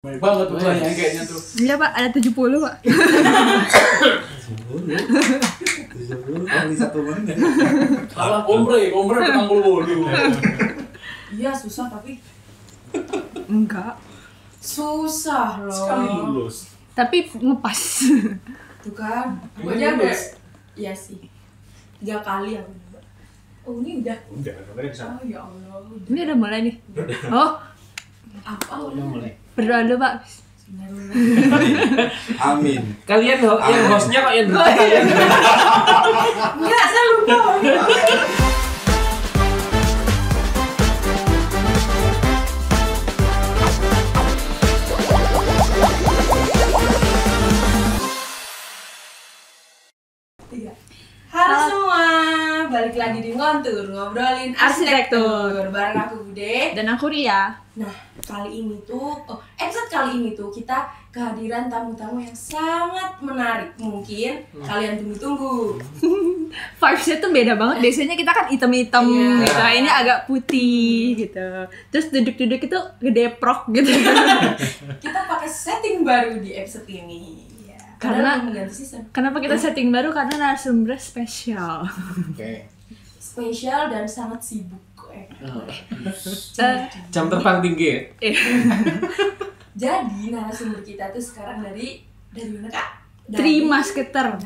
Baik banget pertanyaan kayaknya tuh. Iya Pak, ada 70 Pak. 70 kali 1 menit. Salah kombre petang bolu. Iya susah tapi Enggak. susah loh. Sekali lulus. Tapi ngepas. Tuh kan, Ini pokoknya ada. lulus. Iya sih. 3 kali aku nyoba. Oh ini udah. Udah, katanya bisa. Oh ya Allah. Udah. Ini udah mulai nih. Oh, Apa Udah mulai. berdoa dulu Pak. Amin. Kalian yang hostnya kok yang Enggak, saya lupa. Tiga. Halo semua, balik lagi di Ngontur, ngobrolin arsitektur bareng aku Bude. Dan aku Ria. Nah, episode kali ini tuh kita kehadiran tamu-tamu yang sangat menarik. Mungkin kalian tunggu-tunggu. Vibes-nya tuh beda banget. Biasanya kita kan hitam-hitam Iya. gitu. Ini agak putih gitu. Terus duduk-duduk itu gedeprok gitu. Kita pakai setting baru di episode ini. Ya, Karena- mengganti season. Kenapa kita setting baru? Karena narasumber spesial. Oke. Spesial dan sangat sibuk. Jam terbang tinggi ya? Jadi narasumber kita tuh sekarang dari mana Kak? Three Musketeer.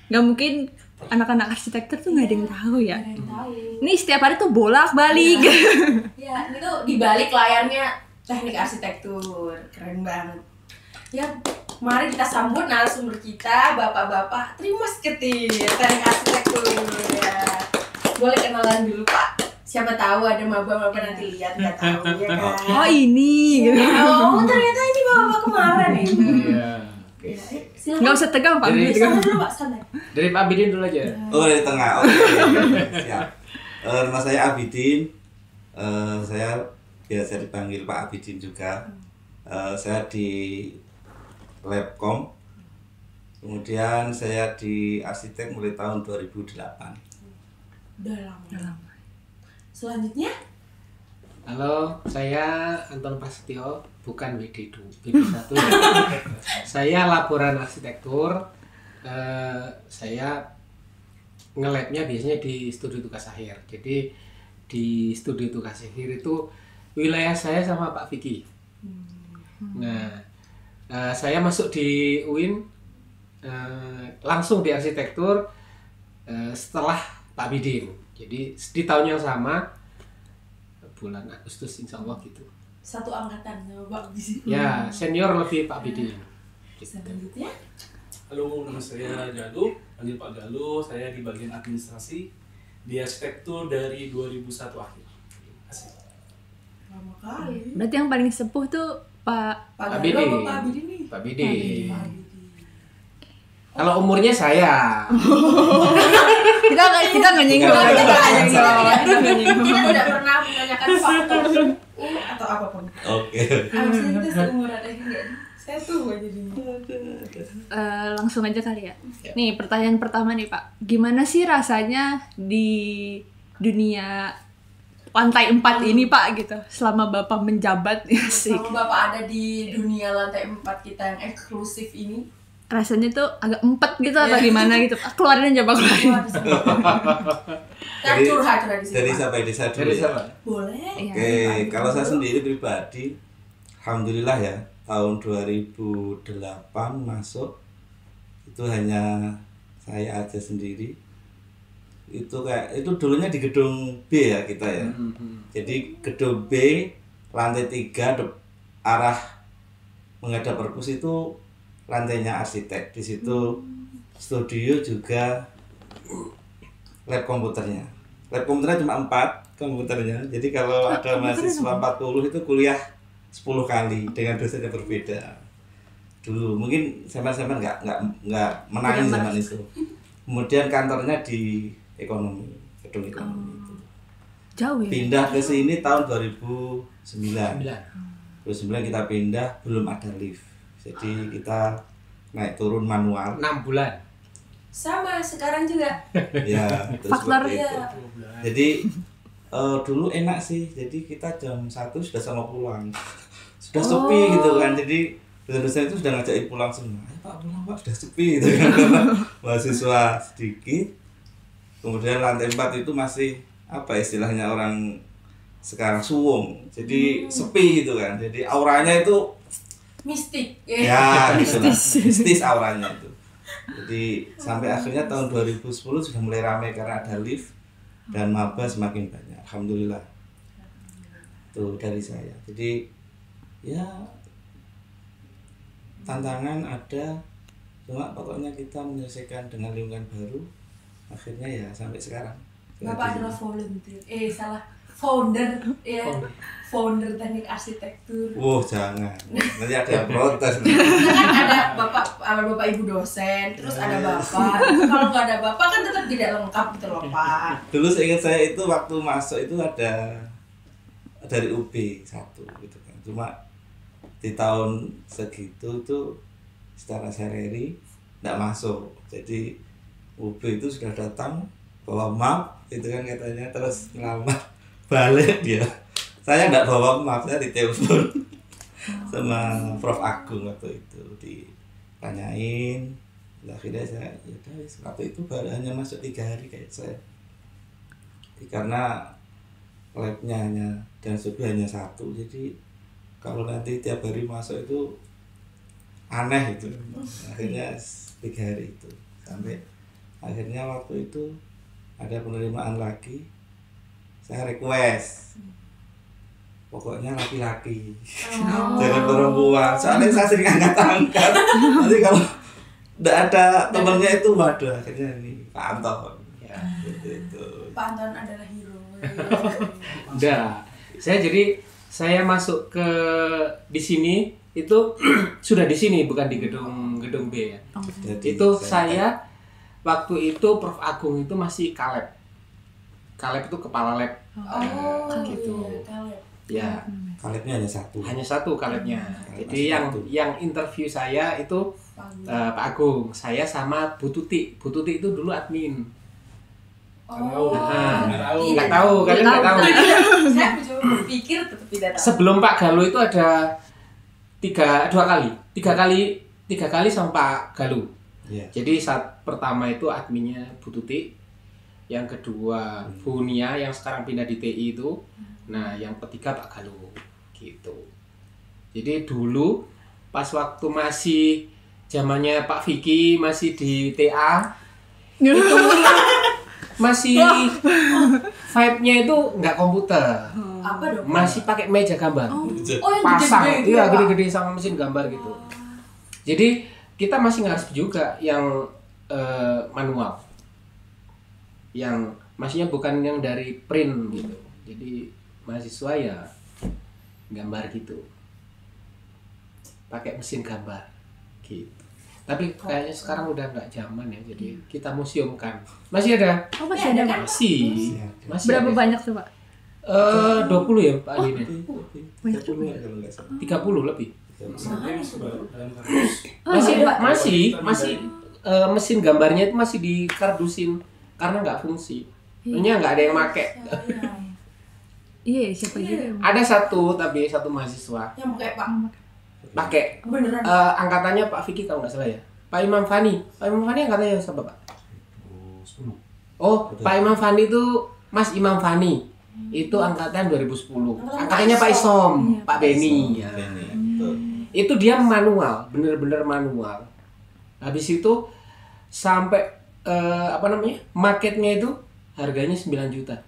Gak mungkin anak-anak arsitektur tuh gak ada yang tahu ya. Ada yang tahu. Ini setiap hari tuh bolak-balik. Ya, ini tuh di balik layarnya teknik arsitektur. Keren banget. Ya, mari kita sambut narasumber kita, Bapak-bapak Three Musketeer, teknik arsitektur. Ya. Boleh kenalan dulu, Pak. Siapa tahu ada maba-maba nanti lihat, nggak tahu ya kan. Oh ini gitu. Oh, ternyata ini bapak kemarin itu. Iya. Ya, silakan. Nggak usah tegang Pak. Jadi- Santai dulu, Pak, santai. Dari Pak Bidin dulu aja. Oh, dari tengah. Oke. Siap. Nama saya Abidin. Saya biasa dipanggil Pak Abidin juga. Saya di Labcom. Kemudian saya di arsitek mulai tahun 2008. Udah lama. Selanjutnya, Halo, saya Anton Prasetyo, bukan WD1. Saya laporan arsitektur. Saya nge-labnya biasanya di studi tugas akhir. Jadi di studi tugas akhir itu wilayah saya sama Pak Vicky. Nah, saya masuk di UIN langsung di arsitektur setelah Pak Bidin. Jadi di tahun yang sama, bulan Agustus insya Allah gitu. satu angkatan sama Pak Bisi. Ya, senior lebih Pak Bidin. Gitu. Selanjutnya, Halo, nama saya Galuh, panggil Pak Galuh. Saya di bagian administrasi di arsitektur dari 2001 akhir. Asik. lama kali. Berarti yang paling sepuh tuh Pak. Pak Pak Galuh Bidin. apa Pak Bidin nih? Pak Bidin. Pak Bidin. Kalau umurnya saya, Kita nggak nyinggung. Kita Kita nggak nyinggung. Kita tidak pernah menanyakan faktor atau apapun. Oke. Harusnya kita seumuran aja enggak? Saya tua jadinya. Langsung aja kali ya. Ya. Nih pertanyaan pertama nih Pak. Gimana sih rasanya di dunia lantai 4 ini Pak gitu selama Bapak menjabat ya sih. Kalau Bapak ada di dunia lantai 4 kita yang eksklusif ini, Rasanya tuh agak empet gitu atau gimana gitu. Keluarin aja Pak, keluarin. wah, bisa. Kita curhat di sini. Dari Pak. sampai desa dulu. dari ya. siapa? Boleh. Iya. Oke, kalau saya sendiri pribadi, alhamdulillah ya, tahun 2008 masuk itu hanya saya aja sendiri. Itu dulunya di gedung B ya kita ya. Jadi gedung B lantai 3 arah menghadap perpus itu lantainya arsitek. Di situ studio juga lab komputernya. Lab komputernya cuma 4 komputernya. Jadi kalau ada mahasiswa 40 itu kuliah 10 kali dengan dosen yang berbeda. Dulu mungkin sama-sama nggak menangin zaman itu. Kemudian kantornya di ekonomi, gedung ekonomi itu. Jauh ya. Pindah ke sini tahun 2009. 2009 9. kita pindah, belum ada lift. Jadi kita naik turun manual. 6 bulan. Sama sekarang juga. Ya, terus Faktor seperti ya. itu. Jadi dulu enak sih. Jadi kita jam 1 sudah sama pulang. sudah sepi gitu kan. Jadi dosen-dosen itu sudah ngajakin pulang semua. Ayo Pak pulang Pak, sudah sepi gitu kan. Karena mahasiswa sedikit. Kemudian lantai 4 itu masih apa istilahnya orang sekarang suwung. Jadi sepi gitu kan. Jadi auranya itu Mistik. ya gitu lah. Mistis auranya itu. Jadi sampai akhirnya tahun 2010 sudah mulai ramai karena ada lift dan maba semakin banyak. Alhamdulillah. Tuh dari saya. Jadi ya tantangan ada, cuma pokoknya kita menyelesaikan dengan lingkungan baru. Akhirnya ya sampai sekarang. Bapak adalah founder ya. Founder teknik arsitektur. Jangan. Nanti ada yang protes. Kan ada bapak ibu dosen, terus ada bapak. Kalau nggak ada bapak kan tetap tidak lengkap gitu loh Pak. Dulu seingat saya itu waktu masuk itu ada dari UB 1 gitu kan. Cuma di tahun segitu tuh secara sereri tidak masuk. Jadi UB itu sudah datang bawa map itu kan katanya, terus ngelamar balik dia. Saya nggak bawa map, saya ditelepon sama Prof Agung waktu itu, ditanyain. Akhirnya saya ya udah waktu itu baru hanya masuk 3 hari kayak saya. Karena labnya hanya dan sudah hanya 1, jadi kalau nanti tiap hari masuk itu aneh itu. Akhirnya 3 hari itu sampai akhirnya waktu itu ada penerimaan lagi, saya request pokoknya laki-laki, jangan perempuan, soalnya saya sering angkat-angkat. Nanti kalau tidak ada temennya itu waduh, akhirnya ini Pak Anton ya, gitu. Pak Anton adalah hero. Udah, saya masuk ke di sini itu sudah di sini, bukan di gedung B ya. Jadi Itu saya waktu itu Prof Agung itu masih Kaleb itu kepala lab. Gitu. Ya, Kalebnya hanya 1. hanya 1 Kalebnya. Kaleb Jadi masih yang interview saya itu Pak Agung, saya sama Bu Tuti. Bu Tuti itu dulu admin. Nggak tahu, kalian nggak tahu. Saya mencoba berpikir tetap tidak tahu. Sebelum Pak Galuh itu ada 3 kali sama Pak Galuh. Ya. Jadi saat pertama itu adminnya Bu Tuti, yang kedua Bu Nia yang sekarang pindah di TI itu, nah yang ketiga Pak Galuh gitu. Jadi dulu pas waktu masih zamannya Pak Vicky masih di TA itu masih vibe-nya itu nggak komputer, Apa dong? masih pakai meja gambar. Oh, yang Pasang, gede-gede iya Pak. gede-gede sama mesin gambar gitu. Jadi kita masih ngasih juga yang manual, yang maksudnya bukan yang dari print gitu. Jadi mahasiswa ya gambar gitu, pakai mesin gambar gitu. Tapi kayaknya sekarang udah nggak zaman ya, jadi kita museumkan. Masih ada? Oh, masih ada, Pak? Masih Berapa ada. banyak tuh, Pak? 20 ya Pak Adine? 30 lebih. Baru dalam kampus. Masih mesin gambarnya itu masih dikardusin karena nggak fungsi. Maksudnya nggak ada yang make. Iya, siapa juga yang Ada satu mahasiswa Yang pakai Pak. pakai Beneran. angkatannya Pak Vicky kalau nggak salah ya. Pak Imam Fani angkatannya siapa Pak? 10. Oh, Pak Imam Fani itu Mas Imam Fani. Itu angkatan 2010. Angkatannya Pak Isom, Pak Beni. Ya. Itu dia manual, bener-bener manual. Habis itu sampai marketnya itu harganya 9 juta.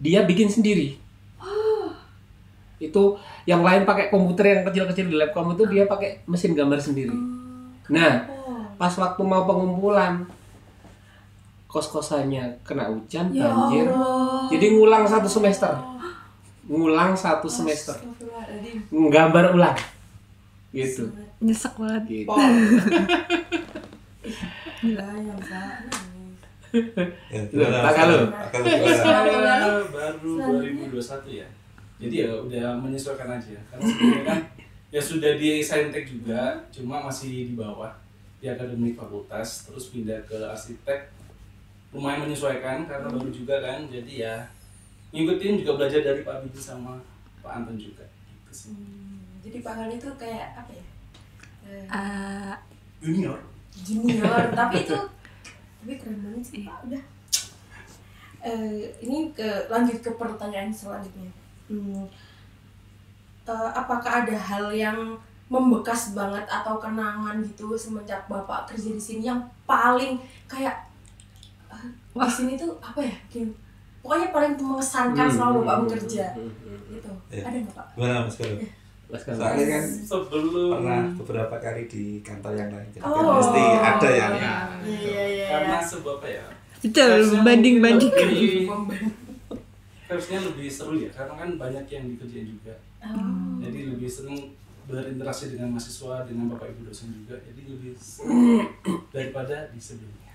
Dia bikin sendiri. Itu yang lain pakai komputer yang kecil-kecil di laptop, itu dia pakai mesin gambar sendiri. Nah, pas waktu mau pengumpulan, kos-kosannya kena hujan, banjir. Jadi ngulang 1 semester. Astagfirullahaladzim. Nggambar ulang. Gitu. nyesek banget. Gitu. Gila yang Pak. Pak Galuh. Baru 2021 ya. Jadi ya udah menyesuaikan aja. Karena sebenarnya kan ya sudah di saintek juga, cuma masih di bawah di akademik fakultas, terus pindah ke arsitek. Lumayan menyesuaikan karena baru juga kan. Jadi ya ngikutin juga, belajar dari Pak Bidi sama Pak Anton juga gitu sih. Jadi Pak Hani itu kayak apa ya? Junior. Junior, tapi keren banget sih Pak. Udah. Ini lanjut ke pertanyaan selanjutnya. Apakah ada hal yang membekas banget atau kenangan gitu semenjak Bapak kerja di sini yang paling kayak di sini tuh apa ya? Pokoknya paling mengesankan selama Bapak bekerja. Gitu. Ada nggak Pak? Gimana Mas Galuh? Soalnya kan pernah beberapa kali di kantor yang lain, jadi kan pasti ada yang Iya. Karena sebuah apa ya? Betul, banding-banding. Harusnya lebih seru ya, karena kan banyak yang dikerjain juga. Jadi lebih seneng berinteraksi dengan mahasiswa, dengan bapak ibu dosen juga. Jadi lebih seru daripada di sebelumnya.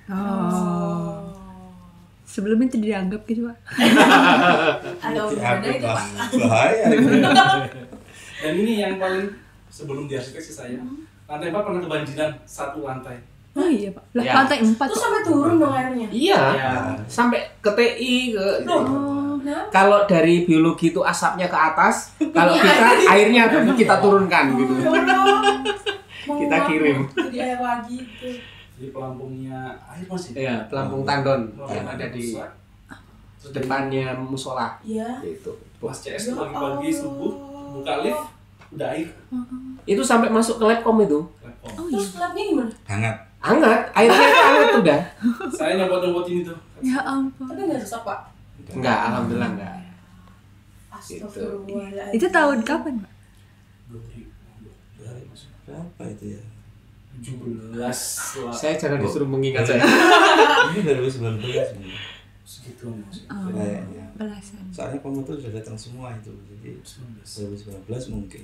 Sebelumnya tidak dianggap gitu Pak. Halo, dianggap itu Pak. bahaya. Dan ini yang paling sebelum di arsitek sih saya, lantai 4 pernah kebanjiran satu lantai. Oh iya Pak, lah Ya. lantai 4 Terus sampai turun dong airnya. Iya. Ya. Sampai ke TI ke. Nah, Kalau dari biologi itu asapnya ke atas, kalau kita airnya kita turunkan gitu. Kita kirim. Jadi air lagi itu. Jadi pelampungnya air masih. Iya, pelampung tandon Pelampung yang ada di rusak. Terus depannya musola. Iya. Gitu. pas CS tuh pagi-pagi subuh buka lift udah air. Itu sampai masuk ke labcom itu. Laptop. Terus labnya gimana? Hangat. Hangat, airnya itu hangat udah. Saya nyopot-nyopotin itu. Ya ampun. Tapi nggak rusak Pak. Enggak, alhamdulillah enggak. Astagfirullahaladzim. Itu tahun kapan Pak? 2000 Berapa itu ya? 17 lah. Saya jangan disuruh mengingat saya. Ini 2019 ini. Segitu Mas. Kayaknya. Belasan. Soalnya pemutus sudah datang semua itu, jadi 19. 2019 mungkin.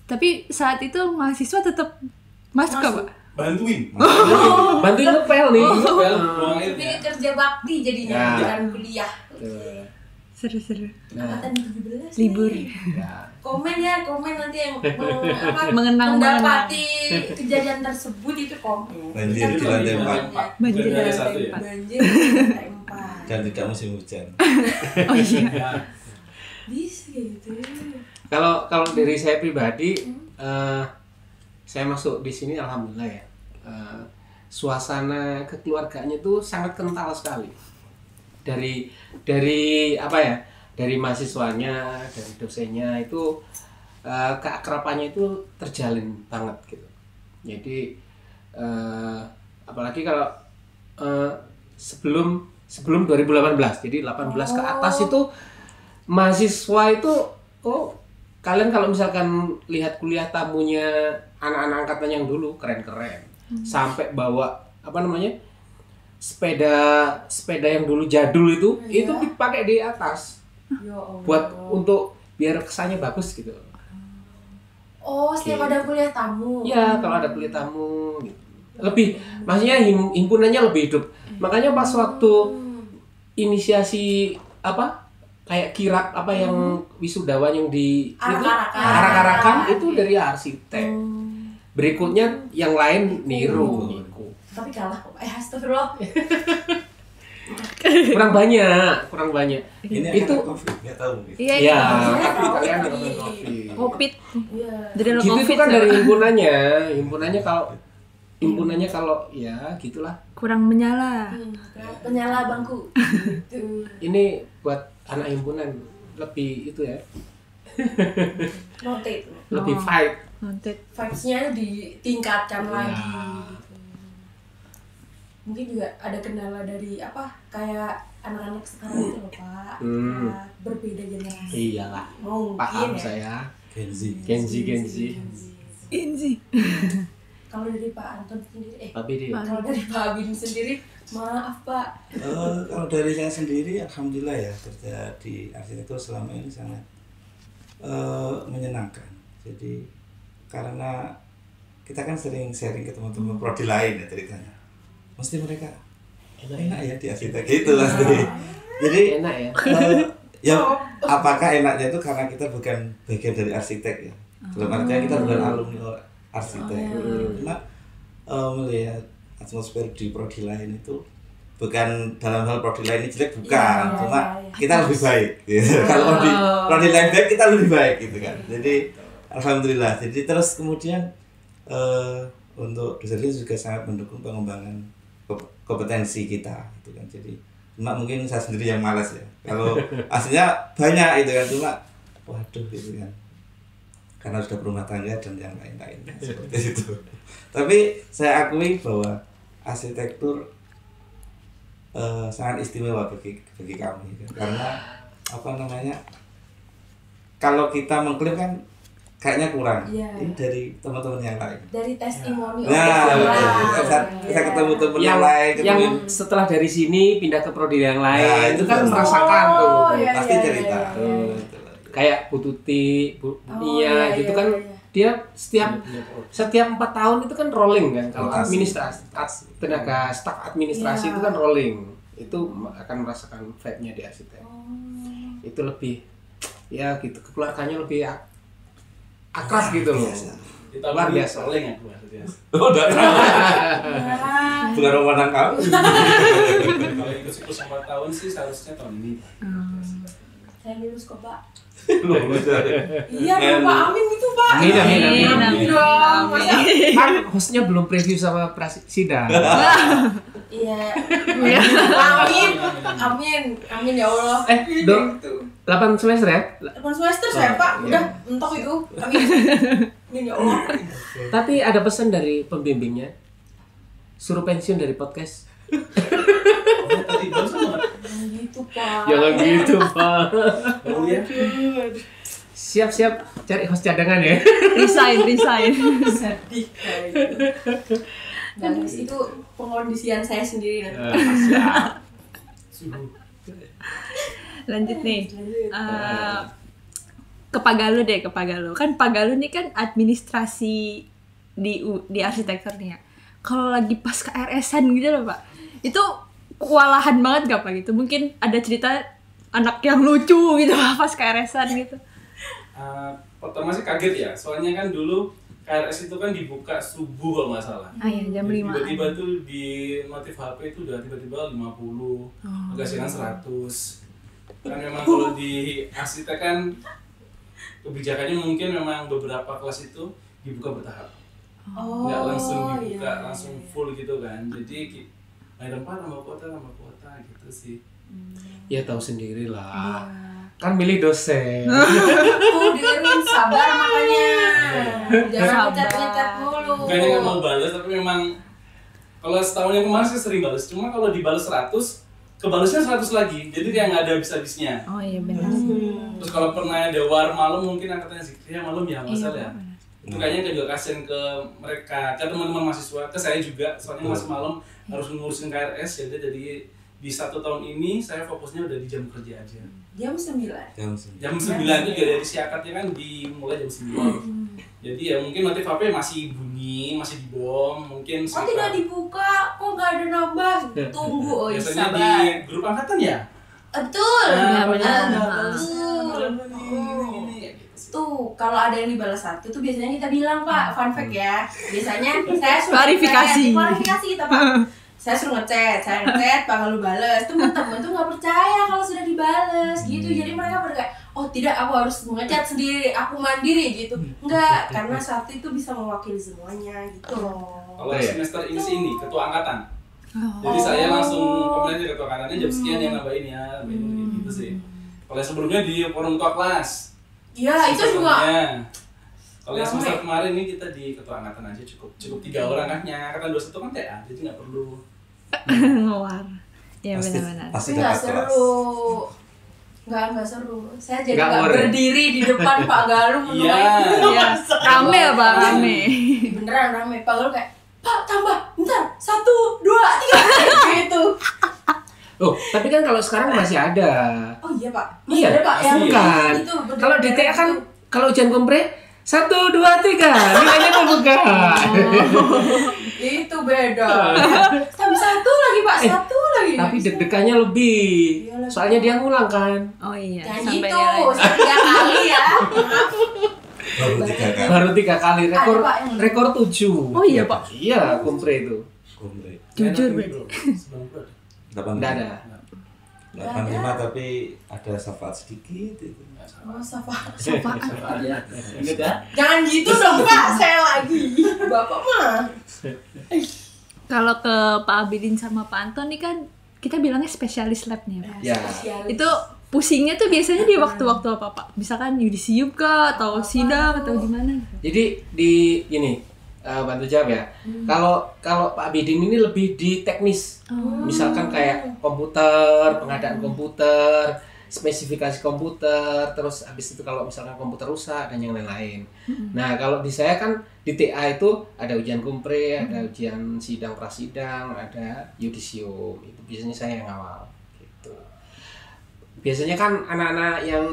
Tapi saat itu mahasiswa tetap masuk nggak Pak? Bantuin. Bantuin ngepel nih. Ngepel, buang Ini airnya. kerja bakti jadinya Ya. bukan kuliah. Seru-seru. Nah, Angkatan 17 Libur. nih. ya. Komen nanti yang Mengenang. mendapati kejadian tersebut itu komen. Banjir di lantai 4 Banjir Dari di satu lantai ya. 4. Banjir di lantai 4. dan tidak musim hujan. Oh iya. Ya. Bisa gitu. Kalau dari saya pribadi, saya masuk di sini alhamdulillah ya. Suasana kekeluarganya itu sangat kental sekali. Dari apa ya? Dari mahasiswanya, dari dosennya itu keakrabannya itu terjalin banget gitu. Jadi apalagi kalau sebelum 2018, jadi 18 ke atas itu mahasiswa itu kalian kalau misalkan lihat kuliah tamunya anak-anak angkatan yang dulu keren-keren. Sampai bawa apa namanya? sepeda yang dulu jadul itu dipakai di atas Ya Allah. buat untuk biar kesannya bagus gitu. Oh, setiap ada kuliah tamu. Ya, kalau ada kuliah tamu gitu. Lebih maksudnya himpunannya lebih hidup. Makanya pas waktu inisiasi apa kayak kirap apa yang wisudawan yang di arak-arakan itu dari arsitek. Berikutnya yang lain niru. Tapi kalah kok. Astagfirullah. Kurang banyak. Ini Itu akan COVID, nggak tahu mungkin. Iya. ya, Iya. tapi kalian ada COVID. Covid. Iya. Dari Gitu itu Covid kan ya, dari Pak. himpunannya kalau ya gitulah. Kurang menyala. Penyala bangku. Gitu. Ini buat anak himpunan lebih itu ya, Noted. lebih fight. Noted. Vibes-nya ditingkatkan Ya. lagi. Gitu. Mungkin juga ada kendala dari apa kayak anak-anak sekarang itu loh Pak. Ya, berbeda generasi. Iyalah, Mungkin paham ya. saya. Gen Z. Gen Z. Ini. Kalau dari Pak Anton sendiri, Tapi dia kalau dari Pak Abin sendiri, maaf Pak. Kalau dari saya sendiri, alhamdulillah ya kerja di arsitektur selama ini sangat menyenangkan. Jadi karena kita kan sering sharing ke teman-teman prodi lain ya ceritanya. Mesti mereka enak ya di arsitek gitu pasti. Jadi enak ya. ya apakah enaknya itu karena kita bukan bagian dari arsitek ya. Dalam artian kita bukan alumni arsitek. Cuma melihat atmosfer di prodi lain itu bukan dalam hal prodi lain ini jelek bukan, cuma kita lebih baik gitu. Kalau prodi lain baik kita lebih baik gitu kan. Jadi Alhamdulillah. Jadi terus kemudian untuk dosen juga sangat mendukung pengembangan kompetensi kita itu kan. Jadi cuma mungkin saya sendiri yang malas ya. Kalau aslinya banyak itu kan, cuma waduh gitu kan. Karena sudah berumah tangga dan yang lain-lainnya seperti itu. Tapi saya akui bahwa arsitektur sangat istimewa bagi kami karena apa namanya, kalau kita mengklaim kan kayaknya kurang. Ini dari teman-teman yang lain. Dari testimoni. Saya ketemu teman yang lain, yang setelah dari sini pindah ke prodi yang lain, itu kan merasakan tuh. Pasti cerita. Kayak Bu Tuti, Bu Nia gitu kan, dia setiap 4 tahun itu kan rolling kan. Kalau administrasi, tenaga staf administrasi itu kan rolling, itu akan merasakan vibe-nya di arsitek. Itu lebih ya gitu, keluarganya lebih akrab gitu loh. Luar biasa. Rolling ya luar biasa. Oh, udah. Bukan rombongan kamu. Kalau ikut siklus 4 tahun sih seharusnya tahun ini. Saya lulus kok, Pak. Iya, Pak, amin gitu, Pak. Amin dong. Kan hostnya belum preview sama sidang. Iya. Amin ya Allah. 8 semester ya? 8 semester saya, Pak. Udah mentok itu. Amin ya Allah. Tapi ada pesan dari pembimbingnya, suruh pensiun dari podcast. Tadi baru sama. Gitu, Pak. Jangan gitu, Pak. Oh ya. Siap-siap cari host cadangan ya. Resign. Sedih kayak gitu. Guys, itu pengondisian saya sendiri nanti. Lanjut nih. Ke Pagalu deh, ke Pagalu. Kan Pagalu nih kan administrasi di arsitektur nih ya. Kalau lagi pas KRS-an gitu loh, Pak. Itu kewalahan banget gak Pak gitu? Mungkin ada cerita anak yang lucu gitu pas KRS-an gitu. Pertama sih kaget ya, soalnya kan dulu KRS itu kan dibuka subuh kalau nggak salah. Iya, jam 5. Tiba-tiba tuh di notif HP itu udah tiba-tiba 50, agak 100. Kan memang kalau di arsitek kan kebijakannya mungkin memang beberapa kelas itu dibuka bertahap. Nggak langsung dibuka, langsung full gitu kan. Jadi ada 4 tambah kuota gitu sih. Ya tahu sendiri lah. Kan milih dosen. Dengerin, sabar makanya. Jangan pecat-pecat mulu. Bukannya nggak mau balas, tapi memang kalau setahun yang kemarin sih sering balas. Cuma kalau dibalas 100, kebalasnya 100 lagi. Jadi dia nggak ada habis-habisnya. Oh iya benar. Terus kalau pernah ada war malam mungkin angkatannya Zikri malam ya masalah ya. Itu kayaknya juga kasihan ke mereka, ke teman-teman mahasiswa, ke saya juga. Soalnya masih malam harus ngurusin KRS, jadi di 1 tahun ini saya fokusnya udah di jam kerja aja. Jam 9. Jam 9 juga dari siakatnya kan dimulai jam 9. Jadi ya mungkin notif HP masih bunyi, masih di bom, mungkin Oh tidak dibuka, kok nggak ada nambah? Tunggu, biasanya sabar. di grup angkatan ya? Betul. benar. Tuh, kalau ada yang dibalas 1 tuh biasanya kita bilang, Pak, fun fact ya. Biasanya saya suruh Klarifikasi kita, Pak. Saya suruh ngechat, Pak lu bales. Teman-teman tuh nggak percaya kalau sudah dibales gitu. Jadi mereka berkata, oh tidak, aku harus mengechat sendiri, aku mandiri gitu. Enggak, karena 1 itu bisa mewakili semuanya gitu loh. Kalau semester ini sih ini ketua angkatan. Jadi saya langsung komplain ke ketua angkatannya jam sekian yang nambahin ya, gitu sih. Kalau yang sebelumnya di forum ketua kelas. Iya, itu juga. Kalau yang semester kemarin ini kita di ketua angkatan aja cukup 3 orang kan. Yang angkatan 21 kan TA, jadi nggak perlu Ngewar. Ya benar-benar. Pasti Nggak dapat kelas. seru. Nggak seru. Saya jadi Nggak nggak worry. berdiri di depan Pak Galuh menunggu. Iya. Rame ya Pak, rame. Beneran rame. Pak Galuh kayak, Pak tambah, bentar, 1, 2, 3 gitu. Oh, tapi kan kalau sekarang masih ada. Oh iya Pak. Iya, ada Pak yang bukan. itu, bener-bener Kalau di TA kan itu. kalau ujian kompre 1, 2, 3 nilainya terbuka. Itu beda. Tambah 1 lagi Pak, 1 lagi. Tapi deg-degannya lebih. Iyalah, Soalnya dia ngulang kan. Oh iya. Jangan Sampai gitu, nilai. 3 kali ya. Baru 3 kali. Baru 3 kali rekor Ada, Pak, yang- rekor 7. Oh iya Pak. Iya, kompre itu. Komplek. Jujur, Bro. 90 ada. 85. Enggak ada. 85 tapi ada syafaat sedikit itu. Oh, Safa. Ingat ya? Jangan gitu dong Pak, saya lagi. Bapak mah. Kalau ke Pak Abidin sama Pak Anton nih kan kita bilangnya spesialis lab nih ya, Pak. Ya. Itu pusingnya tuh biasanya di waktu-waktu apa Pak? Misalkan yudisium kah atau sidang atau gimana? Jadi di ini bantu jawab ya. Kalau Pak Abidin ini lebih di teknis. Misalkan kayak komputer, pengadaan komputer, spesifikasi komputer, terus habis itu kalau misalkan komputer rusak dan yang lain-lain. Nah, kalau di saya kan di TA itu ada ujian kumpre, ada ujian sidang prasidang, ada yudisium. Itu biasanya saya yang awal gitu. Biasanya kan anak-anak yang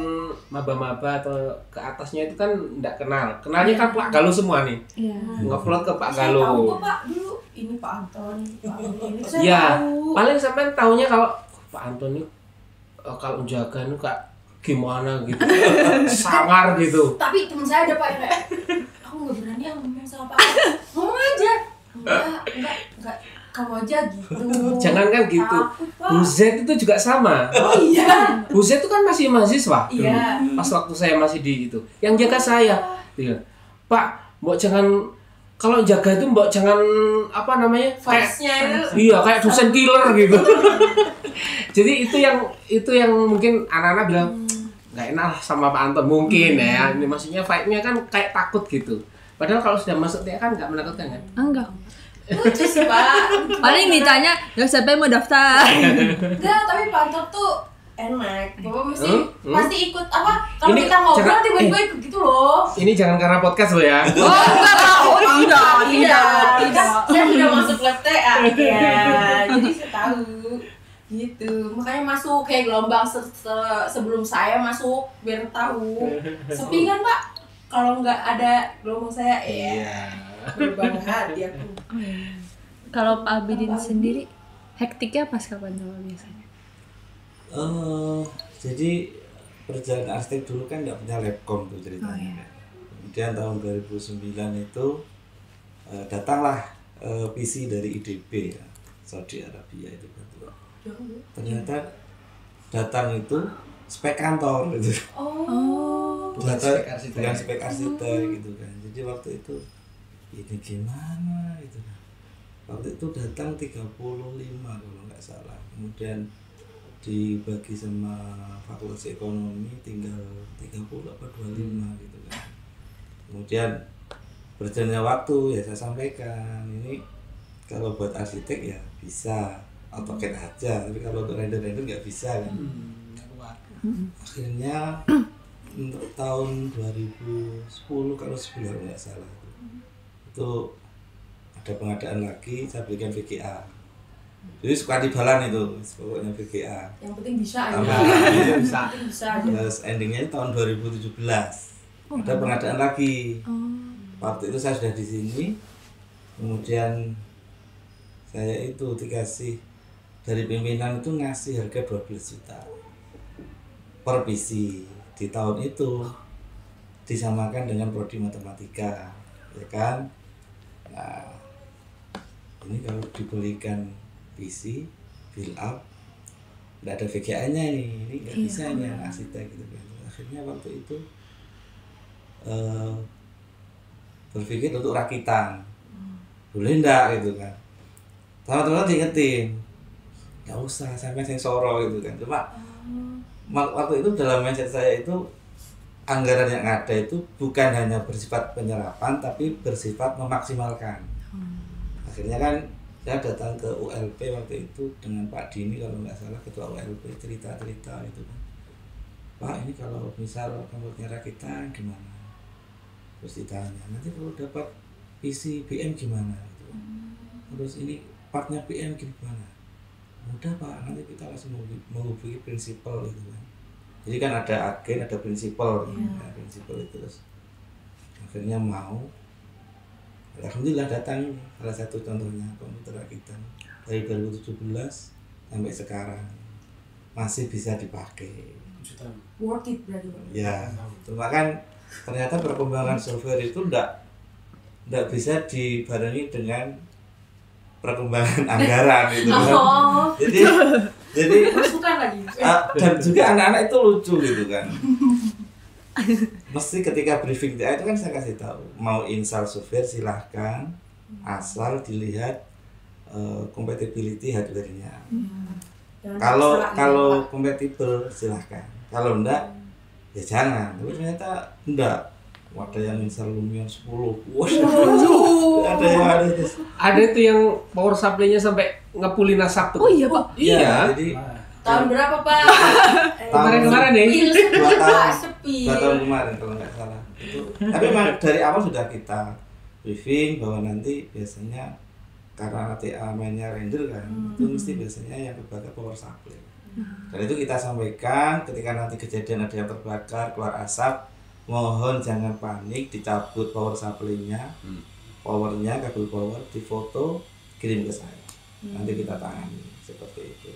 maba-maba atau ke atasnya itu kan enggak kenal. Kenalnya kan Pak Galuh semua nih. Iya. Ngeplot ke Pak Saya tahu Galuh. kok Pak dulu ini Pak Anton, Pak Anton. Saya Iya, tahu. paling sampai taunya kalau Pak Anton ini kalau jaga nih kak gimana gitu, sangar gitu. Tapi teman saya ada Pak yang kayak aku nggak berani ngomong sama Pak Anton. Ngomong aja. Enggak. Kamu aja gitu. Jangan kan gitu. Takut, Pak. Bu Z itu juga sama. Oh iya. Bu Z itu kan masih mahasiswa dulu. Iya. Pas waktu saya masih di itu. Yang jaga saya. Iya. Pak, mbok jangan kalau jaga itu mbok jangan apa namanya? Vibes-nya itu. Iya, kayak dosen killer gitu. Jadi itu yang mungkin anak-anak bilang nggak enak lah sama Pak Anton mungkin ya. Ini maksudnya vibe-nya kan kayak takut gitu. Padahal kalau sudah masuk TA kan nggak menakutkan kan? Enggak. Lucu sih Pak. Paling ditanya, ya siapa yang mau daftar? Enggak, tapi Pak Anton tuh enak. Bapak pasti ikut apa? Kalau Ini kita ngobrol jangan- tiba-tiba ikut gitu loh. Ini jangan karena podcast lo ya. Oh enggak, tidak. Saya sudah masuk lab TA ya. Jadi saya tahu gitu. Makanya masuk kayak gelombang sebelum saya masuk biar tahu. Sepi kan Pak? Kalau nggak ada gelombang saya berbangga hati aku. Kalau Pak Abidin sendiri hektiknya pas kapan tuh biasanya? Jadi perjalanan arsitek dulu kan nggak punya labcom tuh ceritanya. Kemudian tahun 2009 itu datanglah PC dari IDB ya, Saudi Arabia itu kan. Ternyata datang itu spek kantor gitu. Bukan spek arsitek. Bukan spek arsitek gitu kan. Jadi waktu itu ini gimana gitu kan. Waktu itu datang 35 kalau nggak salah. Kemudian dibagi sama fakultas ekonomi tinggal 30 apa 25 gitu kan. Kemudian berjalannya waktu ya saya sampaikan ini kalau buat arsitek ya bisa AutoCAD aja, tapi kalau untuk render-render nggak bisa kan. Akhirnya untuk tahun 2010 kalau 10 nggak salah itu ada pengadaan lagi, saya berikan VGA. Jadi suka dibalan itu pokoknya VGA. Yang penting bisa aja. Bisa. Bisa aja. Terus endingnya tahun 2017 ada pengadaan lagi. Waktu itu saya sudah di sini, kemudian saya itu dikasih dari pimpinan itu ngasih harga 12 juta per PC. Di tahun itu disamakan dengan prodi matematika, ya kan? Nah, ini kalau dibelikan PC, build up, nggak ada VGA-nya ini nggak bisa ini yang arsitek gitu kan. Akhirnya waktu itu berpikir untuk rakitan, boleh ndak gitu kan? Teman-teman diingetin, nggak usah sampai sensoro gitu kan. Cuma waktu itu dalam mindset saya itu anggaran yang ada itu bukan hanya bersifat penyerapan tapi bersifat memaksimalkan. Akhirnya kan saya datang ke ULP waktu itu dengan Pak Dini kalau nggak salah ketua ULP cerita-cerita gitu kan. Pak ini kalau misal komputernya rakitan gimana? Terus ditanya nanti kalau dapat PC BM gimana? Gitu. Terus ini partnya BM gimana? Mudah Pak, nanti kita langsung menghubungi prinsipal gitu kan. Jadi kan ada agen, ada prinsipal, nah, prinsipal itu terus akhirnya mau. Alhamdulillah datang ini salah satu contohnya komputer rakitan dari 2017 sampai sekarang masih bisa dipakai. Worth it berarti. Ya, cuma kan ternyata perkembangan software itu enggak bisa dibarengi dengan perkembangan anggaran itu kan. Jadi Masukan lagi. dan juga anak-anak itu lucu gitu kan. mesti ketika briefing TA itu kan saya kasih tahu mau install software silahkan asal dilihat compatibility hardware-nya. Jangan Kalau salah kalau ini, Pak. compatible silahkan, kalau enggak ya jangan. Tapi ternyata enggak. Ada yang install Lumion 10. Wah, ada yang ada terus. Ada tuh yang power supply-nya sampai ngepulin asap tuh. Oh iya Pak. Iya. Jadi Nah, tahun berapa Pak? Kemarin-kemarin nih. Sepi, sepi, 2 tahun. Pak, sepi. 2 tahun kemarin kalau nggak salah. Itu. Tapi memang dari awal sudah kita briefing bahwa nanti biasanya karena TA mainnya render kan, itu mesti biasanya yang kebakar power supply. Dan itu kita sampaikan ketika nanti kejadian ada yang terbakar, keluar asap, mohon jangan panik, dicabut power supply-nya, powernya, kabel power, difoto, kirim ke saya. Nanti kita tangani seperti itu.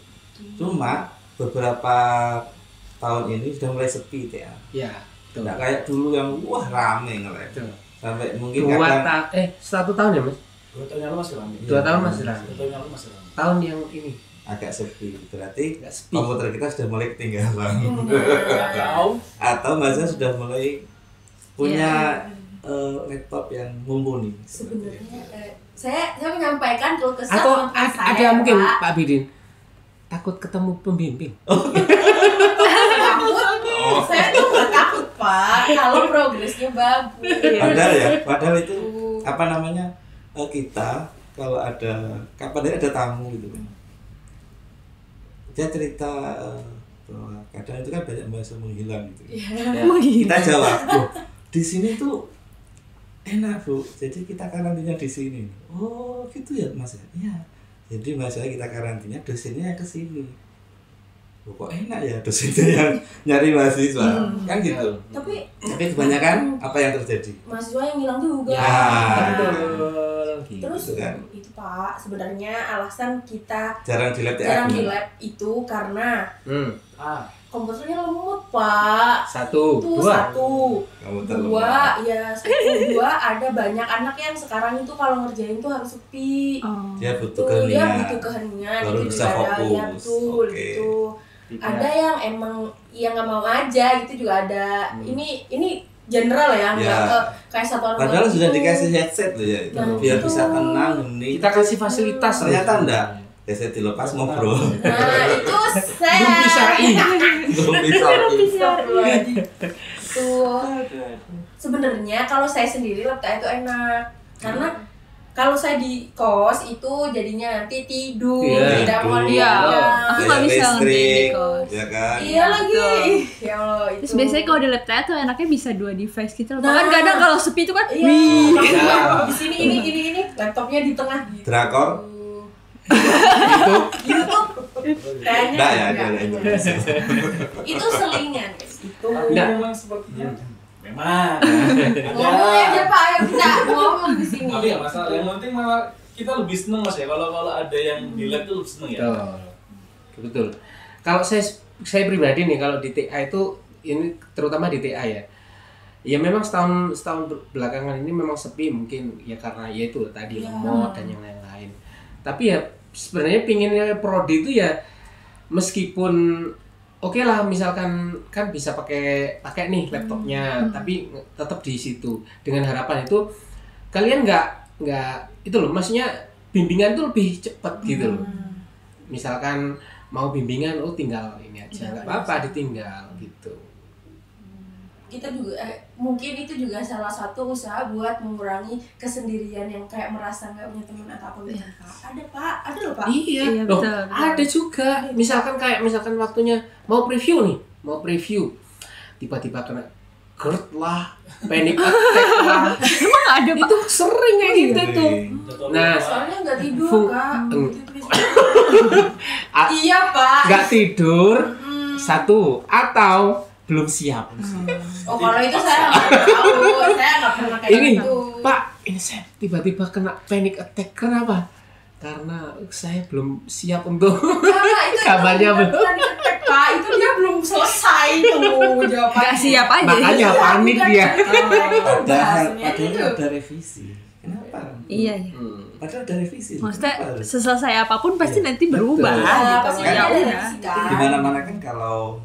Cuma beberapa tahun ini sudah mulai sepi TA. Iya, betul. Nggak kayak dulu yang wah rame ngelek. Betul. Sampai mungkin kadang 1 tahun ya Mas? 2 tahun yang lalu masih ramai. 2 tahun masih ramai. 2 tahun yang lalu masih ramai. Tahun yang ini agak sepi. Berarti agak sepi. komputer kita sudah mulai ketinggalan. Tahu? Atau Masnya sudah mulai punya laptop yang mumpuni. Sebenarnya saya menyampaikan kalau kesal Atau sama teman saya, ada mungkin Pak. Pak Bidin takut ketemu pembimbing. Takut. Saya tuh nggak takut Pak kalau progresnya bagus. Padahal itu apa namanya kita kalau ada kapan ada tamu gitu kan. Dia cerita bahwa kadang itu kan banyak bahasa menghilang gitu. Kita jawab, "Loh, di sini tuh enak Bu, jadi kita karantina di sini." Oh gitu ya Mas ya? Iya. Jadi Mas saya kita karantina, dosennya ke sini. Loh, kok enak ya dosennya yang nyari mahasiswa, kan gitu. Tapi Tapi kebanyakan apa yang terjadi? mahasiswa yang hilang juga. Ya. Betul. Terus Gitu kan. itu Pak, sebenarnya alasan kita Jarang di lab jarang di gimana? lab itu karena Ah, komputernya lemot Pak. Satu, Itu dua. satu. Kamu Dua, ya satu dua ada banyak anak yang sekarang itu kalau ngerjain tuh harus sepi. Oh. Dia butuh Tuh, dia keheningan. butuh keheningan Baru itu bisa juga ada ya fokus. betul Oke. gitu. Ada yang emang yang nggak mau aja gitu juga ada. Ini general ya, nggak Ya. kayak satu orang. Padahal sudah gitu. dikasih headset loh ya, itu. Nah, Biar itu. bisa tenang, hening. Kita kasih fasilitas. Ternyata enggak. Headset dilepas ngobrol. Nah itu saya. Belum bisa Belum bisa. Astagfirullahaladzim. Tuh sebenarnya kalau saya sendiri laptop itu enak karena kalau saya di kos itu jadinya nanti tidur Iya, tidak mau Iya, lihat. aku nggak bisa ngerti di listrik, kos. ya kan? Iya lagi. Betul. Ih, ya Allah itu. Terus biasanya kalau di laptop tuh enaknya bisa 2 device gitu loh. Nah. Bahkan kadang kalau sepi itu kan Iya. wih. Di sini ini laptopnya di tengah gitu. Drakor? YouTube. Kayaknya Enggak ya, enggak. ada itu. Itu selingan guys. Itu. Enggak. memang sepertinya. Memang. Ngomong aja Pak, ayo kita ngomong di sini. Tapi ya masalah. Yang penting malah kita lebih seneng Mas ya. Kalau ada yang di lab tuh lebih seneng ya. Betul. Betul. Kalau saya pribadi nih kalau di TA itu ini terutama di TA ya. Ya memang setahun belakangan ini memang sepi mungkin ya karena ya itu tadi lemot dan yang lain-lain. Tapi ya sebenarnya pinginnya prodi itu ya meskipun oke lah misalkan kan bisa pakai nih laptopnya tapi tetap di situ dengan harapan itu kalian nggak itu loh maksudnya bimbingan tuh lebih cepat gitu loh. Misalkan mau bimbingan tinggal ini aja nggak apa-apa ditinggal gitu. Kita juga mungkin itu juga salah satu usaha buat mengurangi kesendirian yang kayak merasa nggak punya teman atau apa gitu. Ada loh Pak. Iya, Iya, loh, betul, betul. ada juga. Misalkan waktunya mau preview, tiba-tiba kena GERD lah, panic attack lah. Emang ada Pak? Itu sering kayak gitu tuh. Nah, Soalnya nggak tidur Fung- Kak. eng- Iya Pak. nggak tidur satu atau belum siap. Oh kalau itu saya nggak tahu. Saya nggak pernah kayak Ini gitu. Pak, ini saya tiba-tiba kena panic attack. Kenapa? Karena saya belum siap untuk Karena itu kabarnya belum. bukan ketek Pak. Itu dia belum selesai tuh jawabannya. Gak siap aja. Makanya panik dia. Padahal itu. ada revisi. Kenapa? Iya, iya. Padahal ada revisi. Maksudnya Kenapa harus? seselesai apapun pasti nanti berubah Betul. gitu. Pasti Ya ada udah. revisi, kan. Di mana-mana kan kalau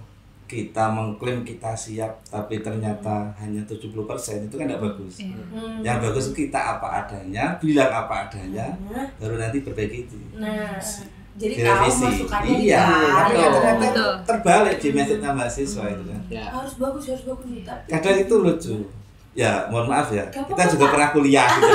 kita mengklaim kita siap tapi ternyata hanya 70% itu kan tidak bagus. Yang bagus kita apa adanya, bilang apa adanya, baru nanti perbaiki itu. Nah, jadi Direvisi. tahu masukannya Iya, dibalik. tapi ternyata Betul. terbalik di message-nya mahasiswa itu kan. Ya. Harus bagus gitu. Kadang itu lucu. Ya, mohon maaf ya. Gak Kita apa-apa, juga Pak. pernah kuliah gitu.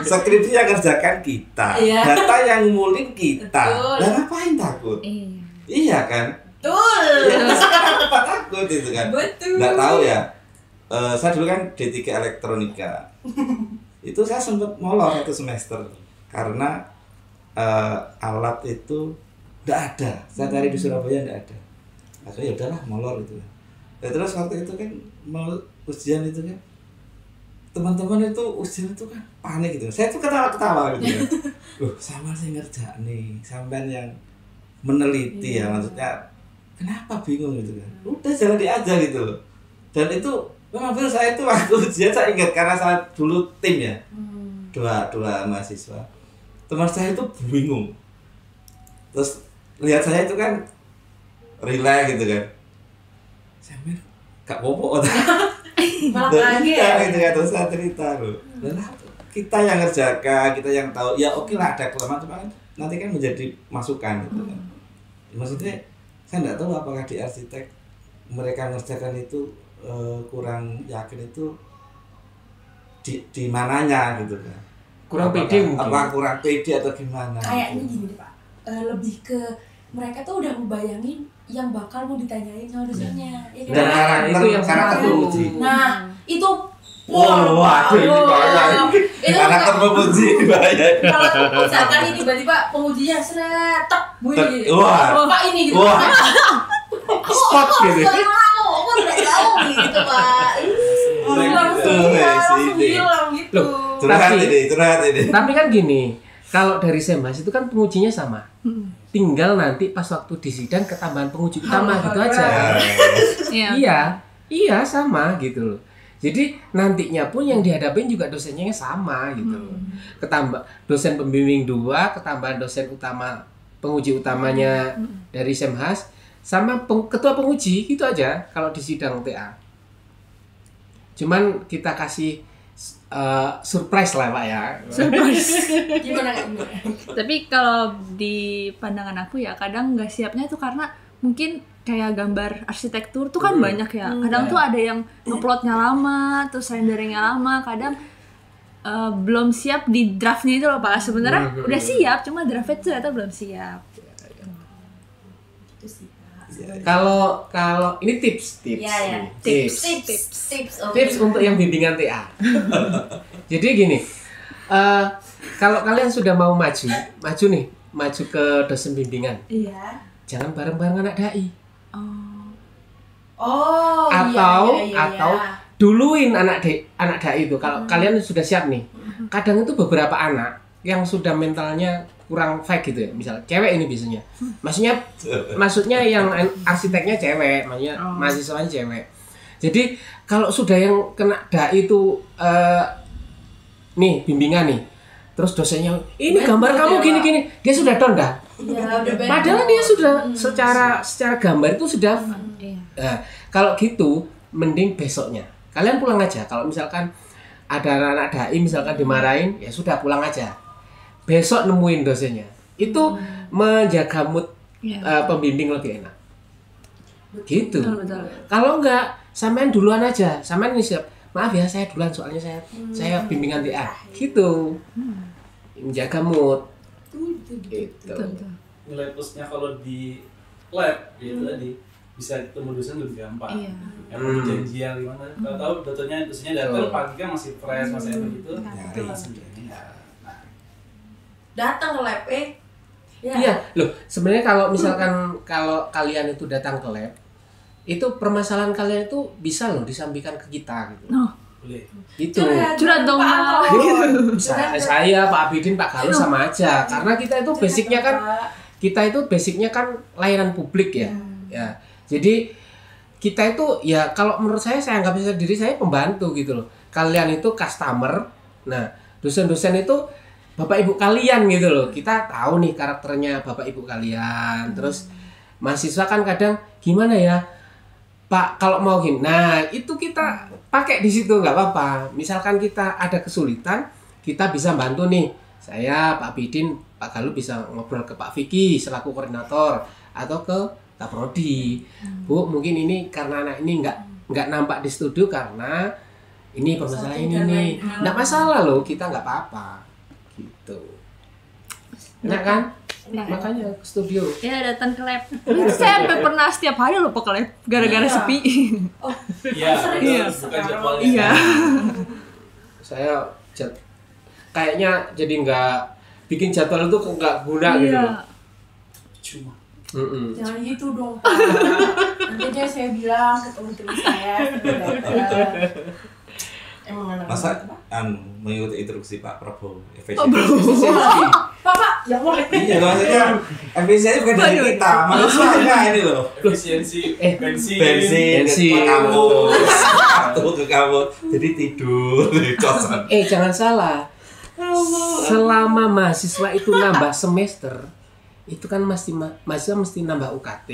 Skripsi yang kerjakan kita, Iya. data yang ngulin kita. Betul. Lah ngapain takut? Iya. Iya kan? Betul. Ya, kenapa takut itu kan? Betul. Nggak tahu ya. Saya dulu kan D3 elektronika. Itu saya sempat molor 1 semester karena alat itu nggak ada. Saya cari di Surabaya nggak ada. Akhirnya ya udahlah molor itu. Ya, terus waktu itu kan mau ujian itu kan teman-teman itu ujian itu kan panik gitu. Saya tuh ketawa-ketawa gitu kan. Loh, sama sih ngerjain nih, sampean yang meneliti ya maksudnya. Kenapa bingung gitu kan? Udah jalan aja gitu loh. Dan itu memang benar saya itu waktu ujian saya ingat karena saya dulu tim ya. Dua mahasiswa. Teman saya itu bingung. Terus lihat saya itu kan relax gitu kan. Saya mikir gak popo. Malah Dan kaget. iya gitu kan terus saya cerita loh. Dan kita yang ngerjakan, kita yang tahu ya oke lah ada kelemahan cuma kan nanti kan menjadi masukan gitu kan. Maksudnya saya nggak tahu apakah di arsitek mereka ngerjakan itu kurang yakin itu di mananya gitu kan. Kurang Apakah- pede mungkin. Apa kurang pede atau gimana? Kayaknya gitu. gini deh Pak, lebih ke mereka tuh udah ngebayangin yang bakal mau ditanyain sama dosennya, ya kan? Dan karakter Itu yang karakter satu. penguji. Nah, itu Waduh, ini bahaya. itu Karakter penguji bahaya. kalau misalkan ini tiba-tiba pengujinya seretek bunyi. Wah. Pak ini gitu. Wah. Spot gitu. Saya mau, aku tidak tahu gitu Pak. Langsung hilang gitu. Loh, Curhat ini. Tapi kan gini, kalau dari Semhas itu kan pengujinya sama. Tinggal nanti pas waktu di sidang ketambahan penguji utama gitu aja. Iya. Iya sama gitu loh. Jadi nantinya pun yang dihadapin juga dosennya sama gitu loh. Ketambah dosen pembimbing 2, ketambahan dosen utama penguji utamanya dari Semhas sama ketua penguji gitu aja kalau di sidang TA. Cuman kita kasih surprise lah Pak ya. Gimana? Tapi kalau di pandangan aku ya kadang nggak siapnya tuh karena mungkin kayak gambar arsitektur tuh kan banyak ya. Kadang tuh ada yang ngeplotnya lama, terus renderingnya lama. Kadang belum siap di draftnya itu loh Pak. Sebenarnya udah siap, cuma draftnya tuh ternyata belum siap. Itu sih Pak. Kalau ini tips. Iya ya. Tips. Tips. Tips untuk yang bimbingan TA. Jadi gini, kalau kalian sudah mau maju ke dosen bimbingan, Iya. jangan bareng-bareng anak dai. Oh, Atau iya. duluin anak dai itu. Kalau kalian sudah siap nih, kadang itu beberapa anak yang sudah mentalnya kurang fake gitu ya, misal cewek ini biasanya, maksudnya yang arsiteknya cewek, maksudnya mahasiswanya cewek. Jadi kalau sudah yang kena dai itu nih bimbingan nih, terus dosennya ini gambar kamu gini-gini, dia sudah down dah. Iya, udah bad Padahal mood. dia sudah secara gambar itu sudah. Iya. Nah, kalau gitu mending besoknya kalian pulang aja. Kalau misalkan ada anak dai misalkan dimarahin, ya sudah pulang aja. Besok nemuin dosennya. Itu menjaga mood Iya. pembimbing lebih enak. Gitu. Betul. Kalau enggak, sampean duluan aja. Sampean ini siap. Maaf ya, saya duluan soalnya saya bimbingan TA. Gitu. Menjaga mood. Gitu. Nilai plusnya kalau di lab gitu tadi bisa ketemu dosen lebih gampang. Iya. Yang mau janjian gimana? Kalau tahu dosennya datang pagi kan masih fresh, masih enak gitu. Nyari. Nah, Datang ke lab ya. Iya, loh sebenarnya kalau misalkan kalau kalian itu datang ke lab, itu permasalahan kalian itu bisa loh disampaikan ke kita gitu. boleh. Gitu. Curhat dong, Pak Mal. Anton. Saya, Pak Abidin, Pak Galuh sama aja. Karena kita itu basicnya kan layanan publik ya. Ya. Jadi kita itu ya kalau menurut saya anggap diri saya pembantu gitu loh. Kalian itu customer. Nah, dosen-dosen itu Bapak Ibu kalian gitu loh. Kita tahu nih karakternya Bapak Ibu kalian. Terus mahasiswa kan kadang gimana ya Pak kalau mau gini. Nah itu kita pakai di situ nggak apa-apa. Misalkan kita ada kesulitan, kita bisa bantu nih. Saya Pak Bidin, Pak Galuh bisa ngobrol ke Pak Vicky selaku koordinator atau ke Kak Prodi. Bu mungkin ini karena anak ini nggak nampak di studio karena ini permasalahan ini nih. Nggak masalah loh, kita nggak apa-apa. Gitu. Enak kan? Makanya ke studio. Ya datang ke lab. Saya sampai pernah setiap hari lupa ke lab gara-gara sepi. Iya, Iya. bukan jadwalnya. Iya. Saya kayaknya jadi nggak bikin jadwal itu nggak guna gitu Iya. loh. Cuma Jangan gitu dong Pak. Nanti aja saya bilang ke teman-teman saya emang anak Masa Pak? mengikuti instruksi Pak Prabowo Pak, ya Allah. iya maksudnya efisiensi bukan dari kita manusianya ini loh efisiensi bensin. bensin Bensin. ke kampus waktu ke kampus jadi tidur di kosan Jangan salah. Selama mahasiswa itu nambah semester, itu kan mahasiswa mesti nambah UKT.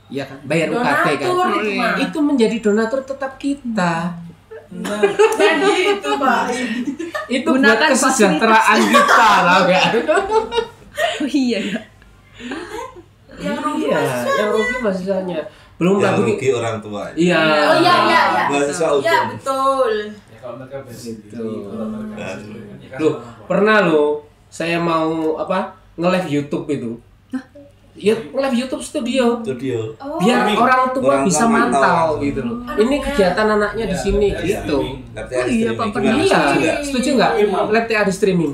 Iya kan? Bayar UKT kan. Donatur itu mah. Itu menjadi donatur tetap kita. Jadi itu Pak. Itu Gunakan buat kesejahteraan kita lah kan. Oh iya ya. Yang rugi Iya, yang rugi mahasiswanya. Belum yang lagi. rugi orang tua Iya. Oh iya. mahasiswa Ya hukum betul. Ya kalau mereka bensin Gitu. kalau mereka bensin, ya kan Loh, sama. pernah loh saya mau nge-live YouTube itu. Ya, nge-live YouTube studio. studio Oh. Biar Streaming. orang tua Orang bisa tua mantau mantau. gitu loh. Anaknya. Ini kegiatan anaknya di Ya, sini ya, gitu. streaming. lab Oh iya, Pak, pernah. Iya, juga setuju nggak? Streaming. Lab TA di streaming.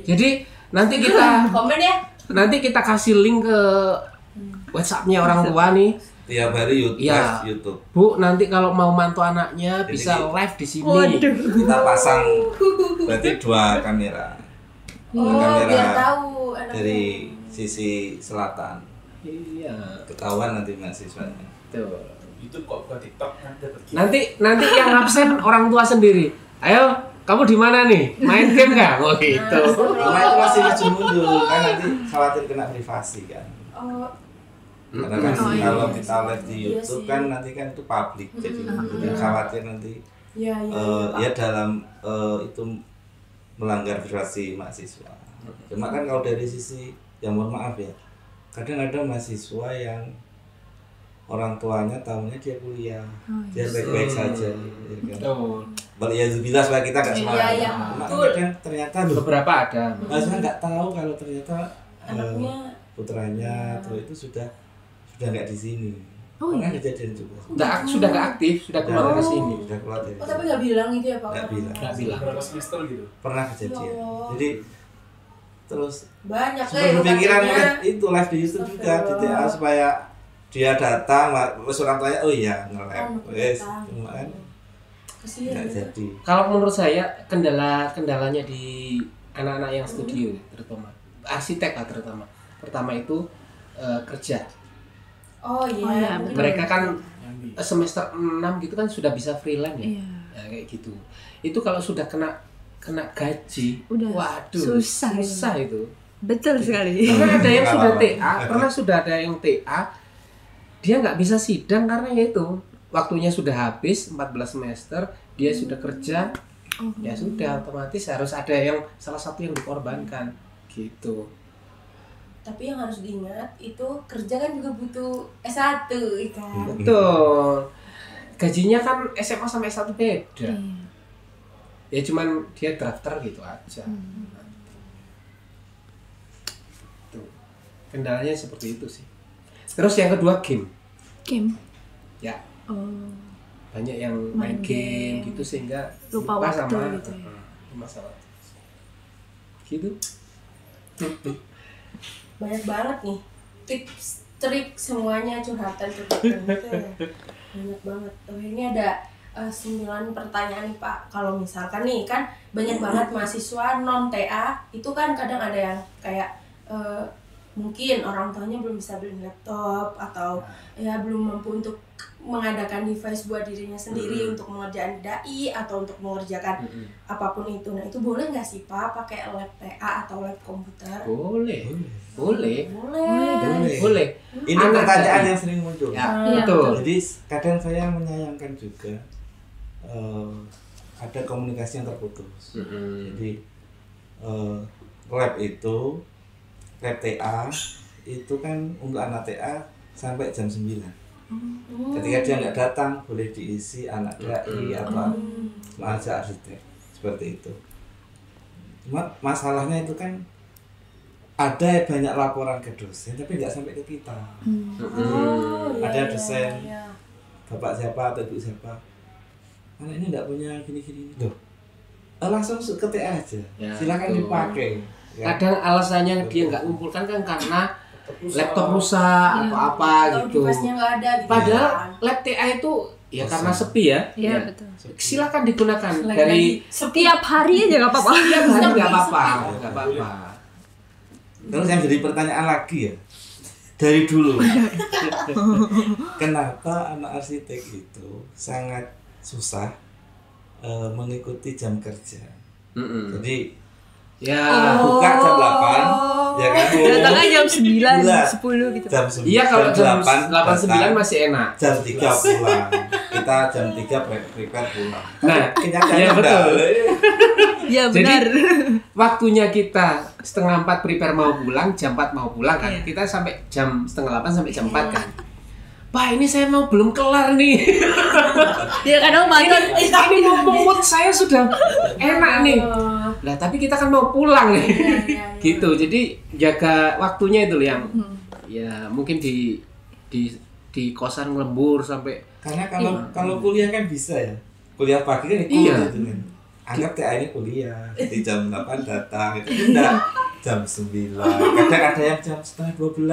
Jadi nanti Komen ya. kita kasih link ke WhatsApp-nya orang tua nih. tiap hari YouTube Iya. YouTube Bu, nanti kalau mau mantu anaknya Jadi bisa gitu. live di sini. Waduh. kita pasang berarti 2 kamera Oh, kamera biar tahu anaknya. dari sisi selatan Iya. ketahuan nanti mahasiswanya Tuh. YouTube kok buka TikTok nanti dapat gift. Nanti yang absen orang tua sendiri. Ayo, kamu di mana nih? Main game nggak? Oh gitu. cuma itu masih maju mundur kan nanti khawatir kena privasi kan Oh, karena kan Oh, iya. kalau kita live di Iya YouTube sih. kan nanti kan itu publik jadi khawatir nanti iya ya dalam itu melanggar privasi mahasiswa. Cuma kan kalau dari sisi yang mohon maaf ya, kadang ada mahasiswa yang orang tuanya tahunya dia kuliah, dia baik-baik saja, ya kan. Oh, Waliyadzubillah supaya kita nggak semangat. Iya, Cuma betul. kadang ternyata loh, beberapa ada. mahasiswa nggak tahu kalau ternyata anaknya putranya atau itu sudah nggak di sini. Oh, Pernah iya. kejadian juga. Sudah nggak aktif, sudah keluar dari sini. Sudah keluar dari oh tapi nggak bilang gitu ya Pak? Nggak bilang. Nggak bilang. berapa semester gitu. pernah kejadian. Ya Allah. Jadi terus Banyak sempat berpikiran itu live di YouTube juga di TA Astagfirullah. supaya dia datang terus orang tuanya oh iya nge-live Oh, wes datang. cuma kan Kasihan nggak ya. jadi Kalau menurut saya kendalanya di anak-anak yang studio terutama arsitek lah terutama. Pertama itu kerja. Oh Oh, iya, iya. betul. Mereka kan Nyambi. semester 6 gitu kan sudah bisa freelance ya. Iya. Ya, kayak gitu. Itu kalau sudah kena gaji, Udah waduh, susah ya. itu. Betul sekali. Karena ada yang sudah Pengalaman. sudah ada yang TA, dia nggak bisa sidang karena ya itu waktunya sudah habis 14 semester, dia sudah kerja, ya sudah otomatis harus ada yang salah satu yang dikorbankan gitu. Tapi yang harus diingat itu kerja kan juga butuh S1 kan. Betul. Gajinya kan SMA sama S1 beda. Iya. Ya cuman dia drafter gitu aja. Tuh. Kendalanya seperti itu sih. Terus yang kedua game. Game. Ya, Oh. banyak yang Main main game game. gitu sehingga Lupa waktu sama gitu ya. masalah. Gitu. Banyak banget nih tips, trik semuanya curhatan itu ya. Banyak banget. Oh, ini ada 9 pertanyaan nih Pak. Kalau misalkan nih kan banyak banget mahasiswa non TA itu kan kadang ada yang kayak mungkin orang tuanya belum bisa beli laptop atau ya belum mampu untuk mengadakan device buat dirinya sendiri untuk mengerjakan dai atau untuk mengerjakan apapun itu. Nah itu boleh nggak sih Pak pakai lab TA atau lab komputer? Boleh. Ini pertanyaan yang sering muncul. Ya, betul. Jadi kadang saya menyayangkan juga ada komunikasi yang terputus. Jadi lab TA itu kan untuk anak TA sampai jam 9. Ketika dia nggak datang boleh diisi anak dai atau mahasiswa arsitek seperti itu. Cuma masalahnya itu kan ada banyak laporan ke dosen tapi nggak sampai ke kita. Ada dosen bapak siapa atau ibu siapa, anak ini nggak punya gini-gini loh, langsung ke TA aja, silakan dipakai. Kadang alasannya dia nggak ngumpulkan kan karena laptop rusak atau apa gitu. Nggak ada, gitu. Padahal lab TA itu ya karena sepi ya. Iya betul. Silakan digunakan Lagi-lagi setiap hari aja nggak apa-apa. Setiap hari nggak apa-apa. Terus yang jadi pertanyaan lagi ya, dari dulu kenapa anak arsitek itu sangat susah mengikuti jam kerja? Jadi buka jam 8 ya kan, datangnya jam 9, 10 gitu. jam 9, iya kalau jam 8 9 masih enak. Jam 3 pulang, kita jam 3 prepare pulang. Nah, kenyataannya betul. Ya benar. Jadi waktunya kita 3:30 prepare mau pulang, jam 4 mau pulang kan. Kita sampai jam 7:30 sampai jam 4 kan. Pak, ini saya mau belum kelar nih. Ya kadang mantan Ini mood saya sudah enak nih. Lah tapi kita kan mau pulang nih. Gitu. Jadi jaga waktunya itu yang ya mungkin di kosan lembur sampai. Karena kalau kuliah kan bisa ya. Kuliah pagi kan kuliah gitu kan. Anggap TA ini kuliah di jam 8 datang itu enggak jam 9. Kadang ada yang jam 11:30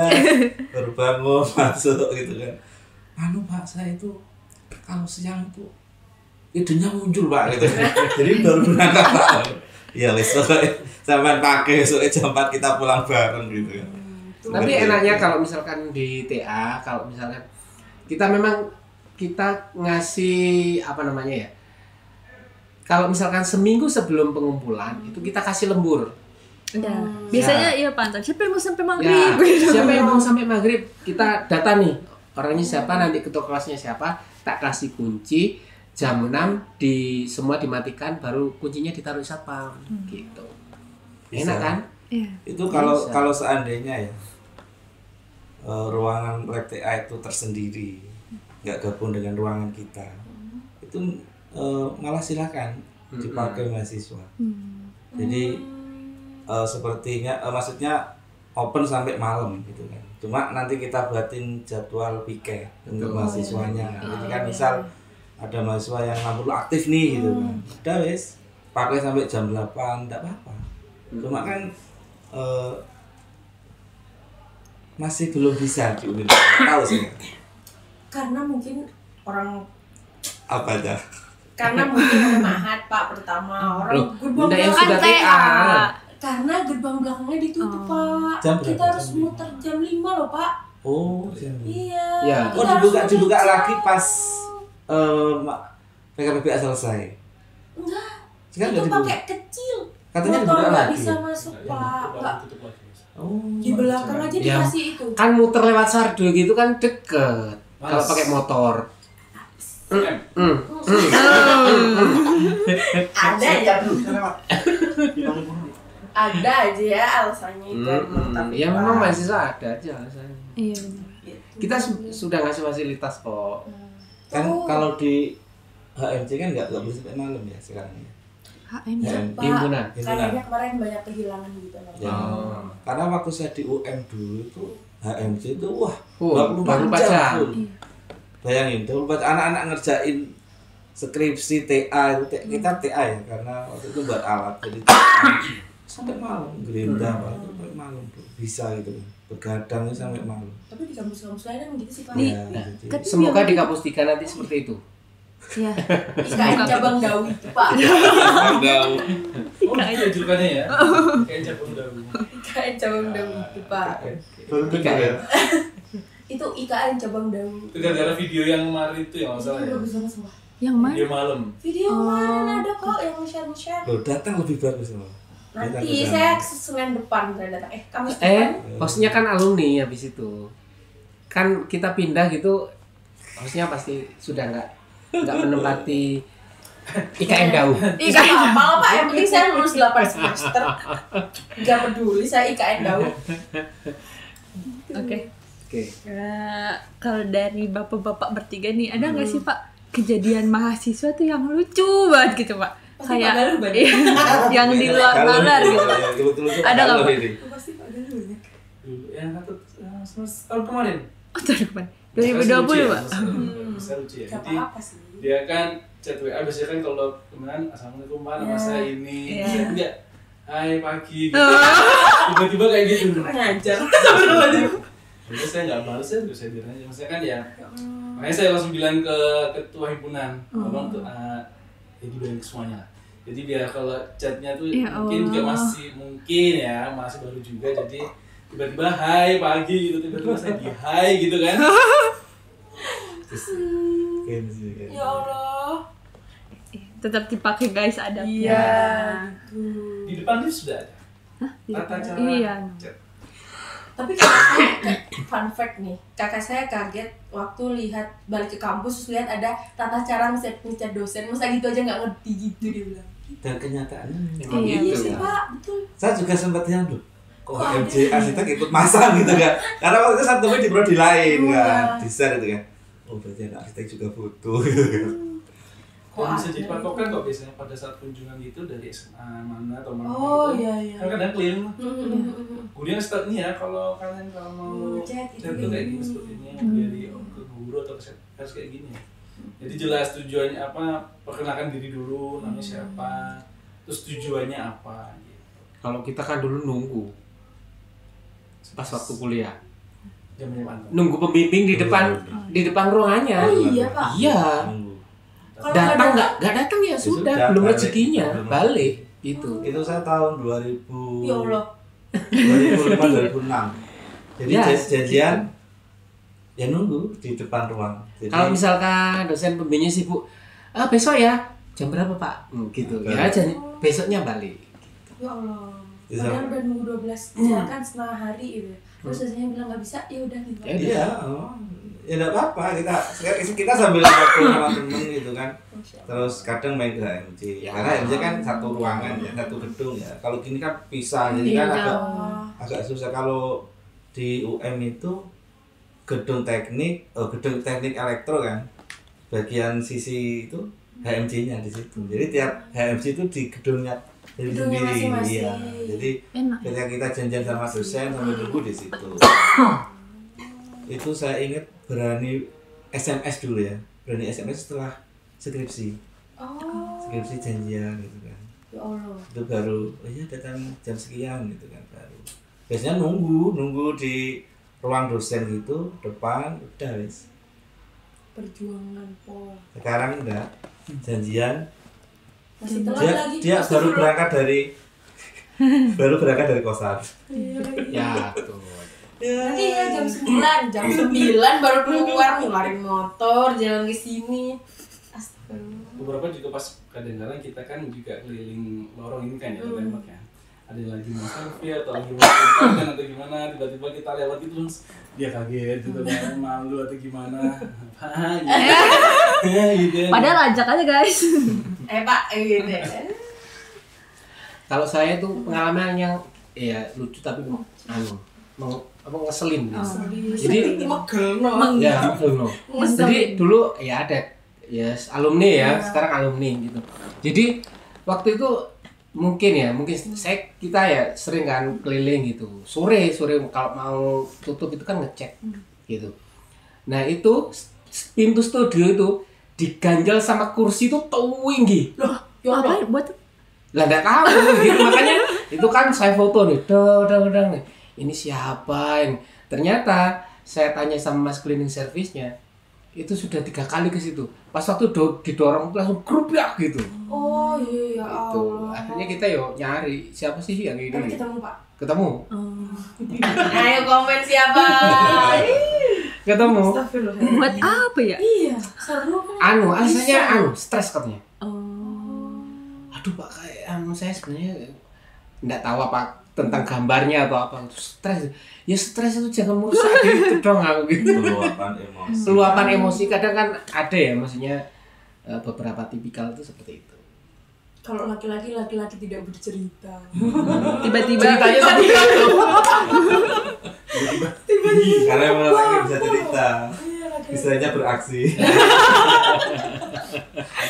baru bangun masuk gitu kan. Pak, saya itu kalau siang itu idenya muncul Pak gitu. Jadi baru berangkat Pak. Ya wis sampean pakai besok jam 4 kita pulang bareng gitu kan. Tapi enaknya kalau misalkan di TA, kalau misalkan kita memang kita ngasih apa namanya ya? Kalau misalkan seminggu sebelum pengumpulan itu kita kasih lembur. Biasanya iya Pak, siapa yang mau sampai maghrib? Siapa yang mau sampai maghrib? Kita data nih orangnya siapa, nanti ketua kelasnya siapa, tak kasih kunci jam 6 semua dimatikan, baru kuncinya ditaruh satpam gitu. Enak kan? Iya. Itu kalau seandainya ya ruangan lab TA itu tersendiri, nggak gabung dengan ruangan kita, itu malah silakan dipakai mahasiswa. Jadi sepertinya maksudnya open sampai malam gitu kan. Cuma nanti kita buatin jadwal piket untuk mahasiswanya. Jadi kan misal ada mahasiswa yang 60 aktif nih gitu kan. Udah wes pakai sampai jam 8 enggak apa-apa. Cuma kan masih belum bisa di universitas. Tahu sih. Karena mungkin orang Apa aja? karena mungkin mahat Pak pertama orang gerbang yang belakang sudah TA. karena gerbang belakangnya ditutup Pak. Jam Kita berapa? harus muter jam 5 loh Pak. Oh, jam. Iya. Ya. Kita Oh, harus dibuka muter. lagi pas PKPBA selesai. Enggak. Sekarang Itu nggak dibuka. pakai kecil. Katanya Motor dibuka nggak lagi. bisa masuk Pak. Nggak. Oh, Di belakang aja Ya. dikasih itu. Kan muter lewat Sardo gitu kan deket. Kalau pakai motor. Ada aja. Ada aja ya alasannya itu. Tapi Ya memang mahasiswa ada aja alasannya. Iya benar. Kita sudah ngasih fasilitas kok. kan kalau di HMC kan nggak boleh sampai malam ya sekarang ya. HM. HMC. Di himpunan. Kayaknya kemarin banyak kehilangan gitu loh. Ya. Karena waktu saya di UM dulu itu HMC itu wah 24 24 jam jam. full. Bayangin, 24 anak-anak ngerjain skripsi TA itu kita TA ya karena waktu itu buat alat jadi sampai malam gerinda sampai malam tuh bisa gitu begadang sampai malam. Tapi di kampus-kampus lain kan gitu sih Pak. Di- Ya, jadi- Kan Semoga di kampus 3 nanti seperti itu. Iya. IKN cabang Dawu itu Pak. Dawu. Oh, itu julukannya ya. Kayak cabang Dawu. IKN cabang Dawu itu Pak. Baru IKN. ya. Itu IKN cabang Dawu. Itu gara-gara video yang kemarin itu ya masalah ya. Bagus banget semua. Yang mana? Video malam. Video kemarin ada kok yang share-share. Loh, datang lebih bagus loh. Nanti saya Senin depan saya datang. Kamis depan. Hostnya kan alumni habis itu. Kan kita pindah gitu, hostnya pasti sudah nggak menempati IKN Dawu. Gak apa-apa Pak, yang penting saya lulus 8 semester. Gak peduli saya IKN Dawu. Oke. Oke. Kalau dari bapak-bapak bertiga nih, ada nggak sih Pak kejadian mahasiswa tuh yang lucu banget gitu Pak? Pasti Kayak Pak Galuh banyak. yang di luar nalar gitu Pak. Ada nggak, Pak? Pasti Pak Galuh banyak. Dulu yang satu tahun kemarin. Oh, tahun depan. 2020 Pak. Bisa lucu ya. Gak Jadi apa-apa sih. dia kan chat WA biasanya kan kalau kemarin assalamualaikum Pak, nama saya ini. Iya. Terus dia hai pagi gitu. Tiba-tiba kayak gitu. Ngajar. Terus saya nggak balas ya, terus saya bilang aja. Maksudnya kan ya, makanya saya langsung bilang ke ketua himpunan, tolong tuh ya dibilang ke semuanya lah. Jadi biar kalau chatnya tuh Ya mungkin juga Allah. masih baru juga, jadi tiba-tiba hai pagi gitu, tiba-tiba saya di hai gitu kan. Ya Allah. Tetap dipakai guys adabnya. Iya. Di depan lift sudah ada. Tata cara Iya. chat. Tapi kakak saya, fun fact nih, kakak saya kaget waktu lihat balik ke kampus terus lihat ada tata cara ngechat dosen, masa gitu aja nggak ngerti gitu dia bilang. Dan kenyataannya Emang Iya, gitu. Iya sih Pak, betul. saya juga sempat yang kok HMJ arsitek ikut masang gitu kan, karena waktu itu satu di prodi lain kan, desain itu kan, oh berarti anak arsitek juga butuh gitu kan. Dan bisa jadi ada patokan kok biasanya pada saat kunjungan gitu dari SMA mana atau mana Oh gitu. iya iya. Kan kadang keliling. Hmm. Kemudian start nih ya, kalau kalian mau Chat chat itu tuh kayak gini seperti ini, dari ke guru atau ke harus kayak gini. Jadi jelas tujuannya apa, perkenalkan diri dulu, namanya siapa, terus tujuannya apa. Gitu. Kalau kita kan dulu nunggu pas waktu kuliah, Jam-jam apa? nunggu pembimbing di depan ruangannya. Oh iya Pak. Iya. Kalau Datang nggak nggak datang ya sudah, sudah, belum balik. rezekinya Belum. balik itu. Itu saya tahun 2000 Ya Allah. 2005 2006. Jadi Ya, janjian ya nunggu di depan ruang. Jadi, Kalau misalkan dosen pembimbingnya sibuk, besok ya jam berapa Pak? Gitu ya, jadi besoknya balik. Ya Allah. Bisa. Padahal udah nunggu 12 jam kan setengah hari gitu. Terus dosennya bilang nggak bisa, ya udah gitu. Ya, iya, ya enggak apa-apa, kita sambil ngobrol sama temen gitu kan. Terus kadang main ke HMJ. Ya. Karena HMJ kan satu ruangan ya, satu gedung ya. Kalau gini kan pisah, jadi kan Iya. agak susah. Kalau di UM itu gedung teknik elektro kan, bagian sisi itu HMJ-nya di situ. Jadi tiap HMJ itu di gedungnya Gedungnya sendiri. masing-masing. Iya. Jadi Enak. ketika kita janjian sama dosen sampai nunggu di situ. Itu saya ingat berani SMS dulu ya, berani SMS setelah skripsi janjian gitu kan. Ya Allah. Itu baru oh iya datang jam sekian gitu kan, baru biasanya nunggu di ruang dosen gitu depan udah wis. Perjuangan pola. Sekarang enggak, janjian Masih telat lagi. dia Masih baru belum. berangkat dari kosan. Ya tuh. Nanti ya jam 9 baru keluar ngeluarin motor jalan ke sini. Astagfirullah. Beberapa juga pas kadang-kadang kita kan juga keliling lorong ini kan ya, tembak ya. Ada yang lagi mau selfie atau lagi mau kan atau gimana, tiba-tiba kita lewat itu terus dia kaget gitu kan, malu atau gimana. Apa gitu. Padahal ajak aja guys. Pak gitu. Kalau saya tuh pengalaman yang ya lucu tapi ngeselin gitu. Jadi megel no. ya no. Jadi dulu ya ada ya alumni ya, sekarang alumni gitu. Jadi waktu itu mungkin kita ya sering kan keliling gitu. Sore kalau mau tutup itu kan ngecek gitu. Nah, itu pintu studio itu diganjal sama kursi itu tinggi. Loh, ya Allah. Apa buat Lah enggak tahu gitu, makanya itu kan saya foto nih. Dang nih. Ini siapa ini? Ternyata saya tanya sama Mas cleaning service-nya. itu sudah 3 kali ke situ. Pas waktu didorong langsung grup gitu. Oh iya ya Itu Allah. akhirnya kita nyari siapa sih yang ini. Tapi ketemu Pak. Ketemu. Ayo komen siapa? Ketemu. Astagfirullah. Buat apa ya? Iya, seru kan. Alasannya stres katanya. Oh. Aduh Pak, kayak saya sebenarnya nggak tahu apa tentang gambarnya atau apa. Stres. Ya stres itu jangan merusak gitu dong aku gitu. Luapan emosi kadang kan ada ya, maksudnya beberapa tipikal itu seperti itu. Kalau laki-laki tidak bercerita. Tiba-tiba Ceritanya seperti itu. Karena emang lagi bisa cerita, istilahnya beraksi.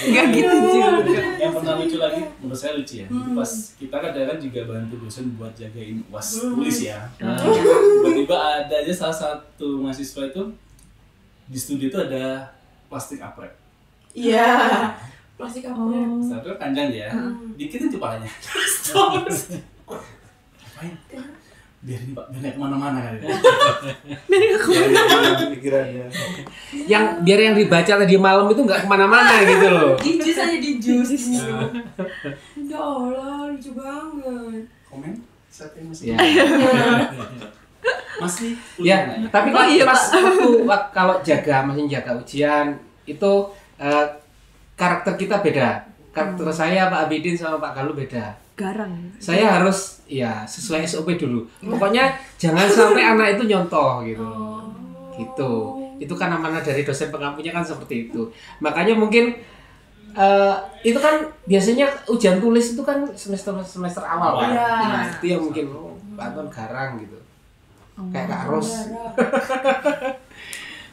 nggak gitu juga. Yang pernah lucu lagi, menurut saya lucu ya. Pas kita kadang juga bantu dosen buat jagain UAS tulis ya. Tiba-tiba ada aja salah satu mahasiswa itu di studi itu ada plastik aprek. Iya. Plastik apa? Satu panjang dia, dikitin kepalanya. Ngapain? Biar ini Pak, biar nggak kemana-mana kan. Pikirannya. Yang biar yang dibaca tadi malam itu nggak kemana-mana gitu loh. Dijus aja dijus. Ya Allah, lucu banget. Komen? Siapa yang masih? Ya. Masih? Ya, tapi Oh, iya, pas Pak. waktu kalau masih jaga ujian itu karakter kita beda. Karakter saya Pak Abidin sama Pak Galuh beda. Garang. Saya harus ya sesuai SOP dulu. Pokoknya jangan sampai anak itu nyontoh gitu. Gitu. Itu kan amanah dari dosen pengampunya kan seperti itu. Makanya mungkin itu kan biasanya ujian tulis itu kan semester awal kan. Iya. Nah, itu yang mungkin Pak Anton garang gitu. Kayak Kak Ros.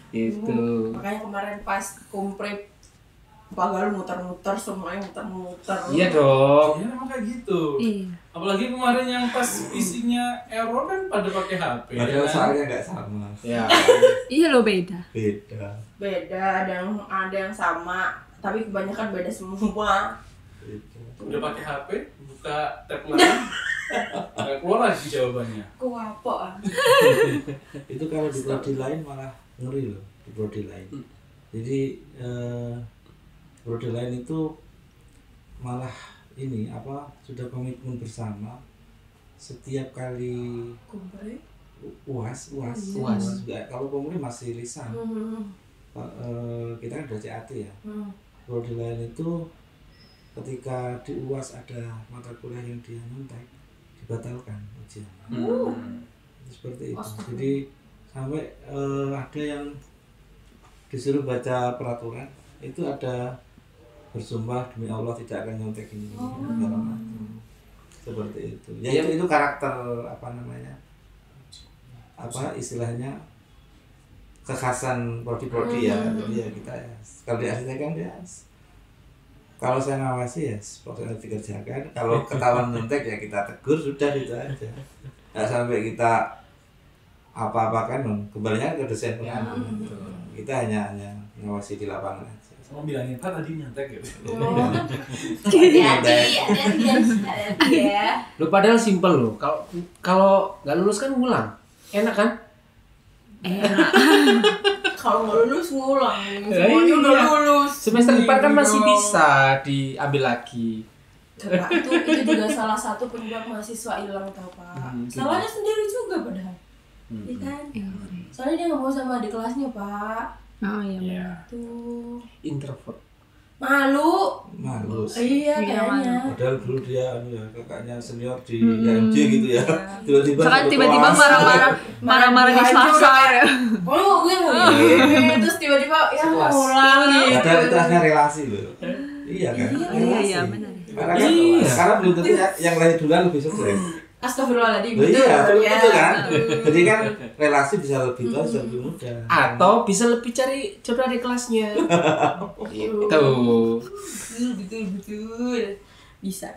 Gitu. Makanya kemarin pas kumprit Pak Galuh muter-muter, semuanya muter-muter. Iya dong. Ya memang kayak gitu. Iya. Apalagi kemarin yang pas isinya error kan pada pakai HP. Padahal kan? soalnya nggak sama. Ya. Iya loh beda. Beda. Beda, ada yang sama, tapi kebanyakan beda semua. Udah pakai HP, buka tab lain, nggak keluar lagi jawabannya. Kok apa? Itu kalau di prodi lain malah ngeri loh, di prodi lain. Jadi prodi lain itu malah ini apa sudah komitmen bersama setiap kali Kumprit. uas juga kalau pemuli masih lisan. Kita kan udah CAT ya. Prodi lain itu ketika di UAS ada mata kuliah yang dia nyontek dibatalkan ujian. Seperti itu. Jadi sampai ada yang disuruh baca peraturan itu ada bersumpah demi Allah tidak akan nyontek ini segala macam. Seperti itu. Ya itu karakter apa namanya? Apa istilahnya kekhasan prodi-prodi ya. Jadi ya kita ya kalau di arsitek kan ya kalau saya ngawasi ya proses dikerjakan. Kalau ketahuan nyontek ya kita tegur sudah itu aja. Nggak sampai kita apa-apakan dong. Kembalinya ke dosen pengampu. Kita hanya ngawasi di lapangan aja. Sama bilangin Pak tadi nyontek gitu. Hati-hati ya. Lo padahal simpel loh. Kalau nggak lulus kan ngulang. Enak kan? Kalau nggak lulus ngulang, semuanya udah lulus. Semester depan kan masih bisa diambil lagi. Coba itu juga salah satu penyebab mahasiswa hilang tau Pak. Salahnya sendiri juga padahal. Iya kan? Soalnya dia nggak mau sama adik kelasnya Pak. Oh iya. Tuh Introvert. malu. Iya Iya, kayaknya. Padahal dulu dia kakaknya senior di IMJ gitu ya. Tiba-tiba Misalkan satu tiba-tiba kelas. marah-marah di selasa ya. Oh gue terus tiba-tiba ya pulang gitu. Padahal itu hanya relasi loh. Iya kan? Iya benar. Karena kan sekarang belum tentu yang lahir duluan lebih sukses. Astagfirullahaladzim. Loh iya, betul, betul kan? Jadi kan relasi bisa lebih tua, bisa lebih muda. Atau bisa lebih cari jodoh di kelasnya. Gitu. Betul. Bisa.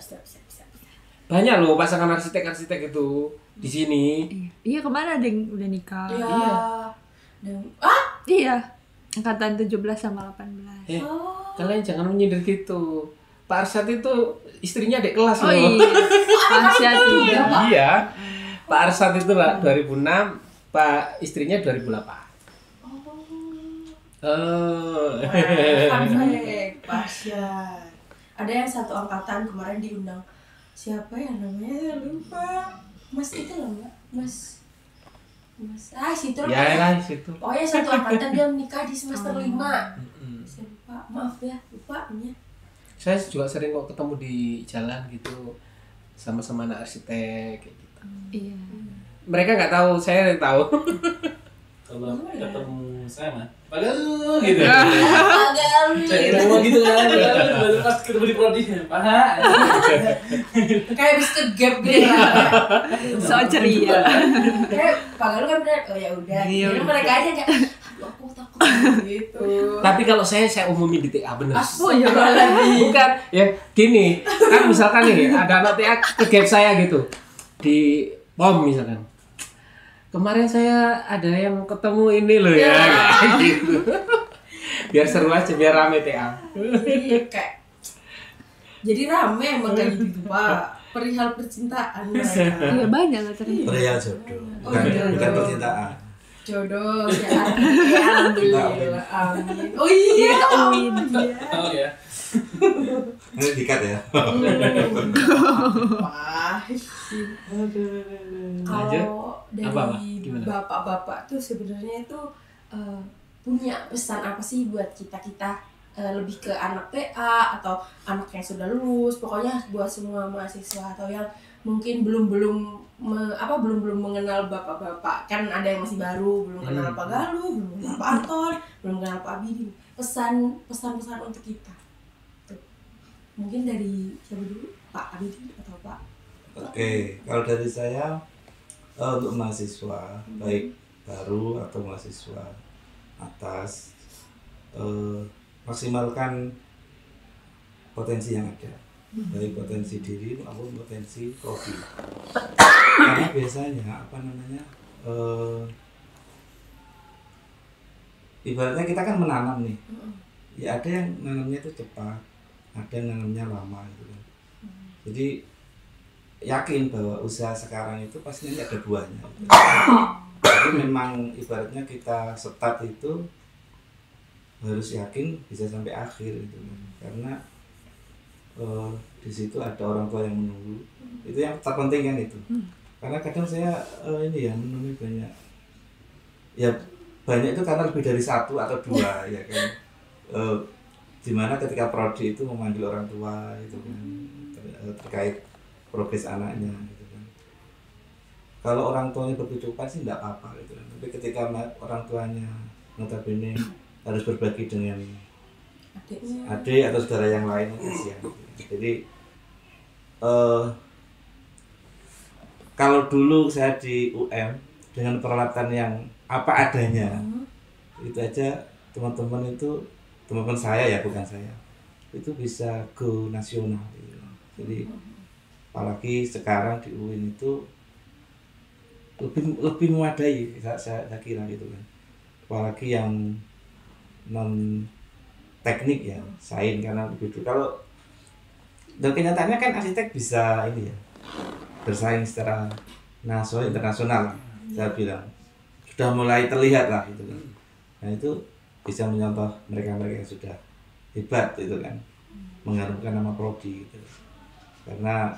Banyak loh pasangan arsitek-arsitek itu di sini. Iya kemana ada yang udah nikah? Iya. Dan Iya. Angkatan 17 sama 18. Kalian jangan menyindir gitu. Pak Arsyad itu istrinya adik kelas Oh loh. iya. Asyad juga. Iya. Pak Arsyad itu lah 2006, Pak istrinya 2008. Oh. Fun fact, Pasya. Ada yang satu angkatan kemarin diundang. Siapa ya namanya? Lupa. Mas itu loh, Mbak. Mas. Situ lah. Ya lah situ. Pokoknya satu angkatan dia menikah di semester 5. Saya lupa. Maaf ya, lupa namanya. Saya juga sering kok ketemu di jalan gitu sama-sama anak arsitek kayak gitu. Iya. Mereka nggak tahu, saya yang tahu. Kalau ketemu saya mah padahal gitu. Agak Saya ngomong gitu kan. Baru pas ketemu di prodi, Pak. kayak bisa ke gap gitu. So ceria. Kayak Pagalu kan bener, oh ya udah. Iya, Jadi udah. mereka aja kayak "Aduh, aku takut gitu. Tapi kalau saya umumin di TA bener. Oh iya. Bukan, ya gini, kan misalkan nih ada anak TA ke gap saya gitu di POM misalkan. Kemarin saya ada yang ketemu ini loh ya, kayak gitu. Biar seru aja, biar rame TA. Jadi rame emang kayak gitu Pak. Perihal percintaan mereka. Iya banyak lah ternyata. Perihal jodoh, Oh, bukan jodoh. percintaan. Jodoh ya alhamdulillah. Amin. Oh iya. Amin. Oh ya. Ini dikat ya. Wah. Lanjut. Kalau Apa? dari Gimana? bapak-bapak tuh sebenarnya itu punya pesan apa sih buat kita lebih ke anak TA atau anak yang sudah lulus, pokoknya buat semua mahasiswa atau yang mungkin belum mengenal bapak-bapak, kan ada yang masih baru, belum kenal Pak Galuh, belum kenal Pak Anton, belum kenal Pak Abidin. Pesan-pesan untuk kita. Tuh. Mungkin dari siapa dulu? Pak Abidin atau Pak? Oke, kalau dari saya untuk mahasiswa baik baru atau mahasiswa atas maksimalkan potensi yang ada, baik potensi diri maupun potensi prodi. Karena biasanya ibaratnya kita kan menanam nih, ya ada yang nanamnya itu cepat, ada yang nanamnya lama gitu kan. Jadi yakin bahwa usaha sekarang itu pasti nanti ada buahnya. Jadi memang ibaratnya kita start itu harus yakin bisa sampai akhir gitu kan. Karena di situ ada orang tua yang menunggu. Itu yang terpenting kan itu. Karena kadang saya ini ya menemui banyak. Ya banyak itu karena lebih dari satu atau dua ya kan. Dimana ketika prodi itu memanggil orang tua itu kan terkait progres anaknya gitu kan. Kalau orang tuanya berkecukupan sih enggak apa-apa gitu kan. Tapi ketika orang tuanya notabene harus berbagi dengan adik atau saudara yang lain kasihan. Jadi kalau dulu saya di UM dengan peralatan yang apa adanya, itu aja teman-teman saya ya, bukan saya, itu bisa go nasional gitu. Jadi apalagi sekarang di UIN itu lebih memadai saya kira gitu kan. Apalagi yang non teknik ya, sains karena begitu. Kalau dan kenyataannya kan arsitek bisa ini ya bersaing secara nasional internasional, saya bilang sudah mulai terlihat lah gitu kan. Nah itu bisa menyontoh mereka-mereka yang sudah hebat itu kan, mengharumkan nama prodi gitu. Karena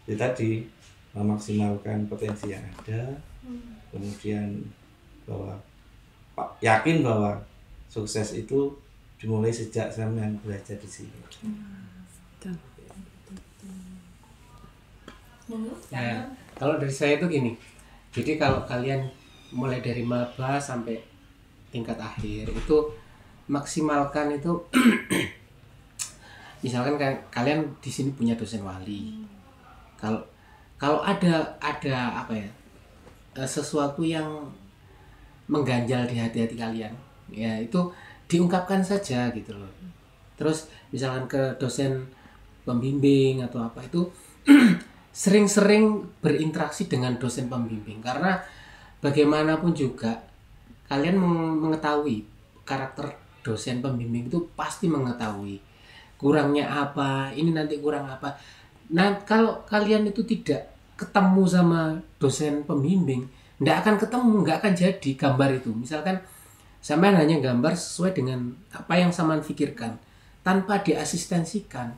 itu tadi memaksimalkan potensi yang ada, kemudian bahwa yakin bahwa sukses itu dimulai sejak sampean belajar di sini. Nah, kalau dari saya itu gini. Jadi kalau kalian mulai dari maba sampai tingkat akhir itu maksimalkan itu misalkan kalian di sini punya dosen wali. Kalau ada apa ya? Sesuatu yang mengganjal di hati-hati kalian, ya itu diungkapkan saja gitu loh. Terus misalkan ke dosen pembimbing atau apa itu sering-sering berinteraksi dengan dosen pembimbing, karena bagaimanapun juga kalian mengetahui karakter dosen pembimbing itu pasti mengetahui kurangnya apa, ini nanti kurang apa. Nah kalau kalian itu tidak ketemu sama dosen pembimbing, nggak akan ketemu, nggak akan jadi gambar itu. Misalkan Sampean hanya gambar sesuai dengan apa yang sampean pikirkan tanpa diasistensikan.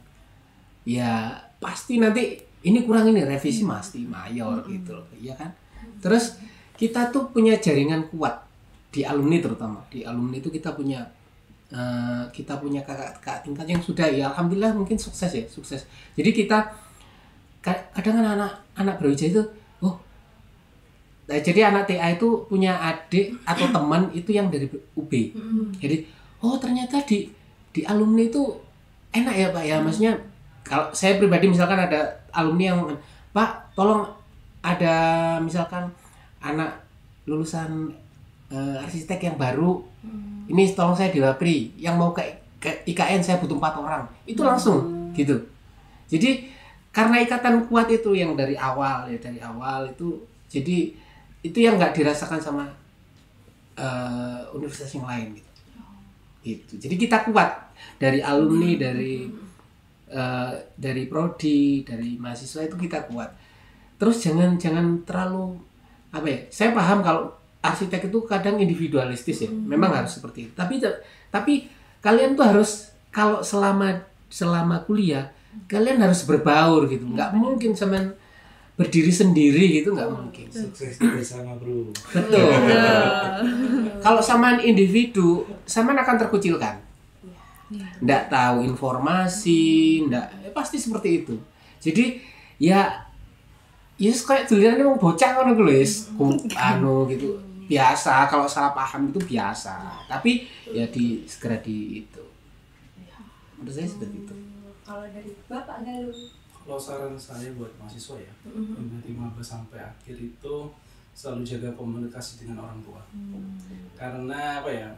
Ya pasti nanti ini kurang, ini revisi pasti mayor gitu loh, iya kan? Terus kita tuh punya jaringan kuat di alumni, terutama di alumni itu kita punya kakak tingkat yang sudah ya alhamdulillah mungkin sukses. Jadi kita kadang anak Brawijaya itu jadi anak TA itu punya adik atau teman itu yang dari UB. Jadi ternyata di alumni itu enak ya Pak ya, maksudnya kalau saya pribadi misalkan ada alumni yang Pak tolong ada misalkan anak lulusan arsitek yang baru, ini tolong saya diwapri, yang mau ke IKN saya butuh 4 orang, itu langsung gitu. Jadi karena ikatan kuat itu yang dari awal itu, jadi itu yang nggak dirasakan sama universitas yang lain gitu. Gitu. Jadi kita kuat dari alumni, dari prodi, dari mahasiswa itu kita kuat. Terus jangan terlalu apa ya? Saya paham kalau arsitek itu kadang individualistis ya, memang harus seperti itu. Tapi kalian tuh harus, kalau selama kuliah kalian harus berbaur gitu. Nggak mungkin sampean berdiri sendiri gitu, nggak mungkin. Sukses bersama bro. Betul. Kalau sampean individu, sampean akan terkucilkan. Nggak tahu informasi, pasti seperti itu. Jadi ya kayak dilihatnya mau bocah kan gitu loh, gitu. Biasa kalau salah paham itu biasa. Tapi ya segera itu. Menurut saya seperti itu. Kalau dari Bapak Galuh, Kalau saran saya buat mahasiswa ya, dari maba sampai akhir itu selalu jaga komunikasi dengan orang tua. Karena apa ya,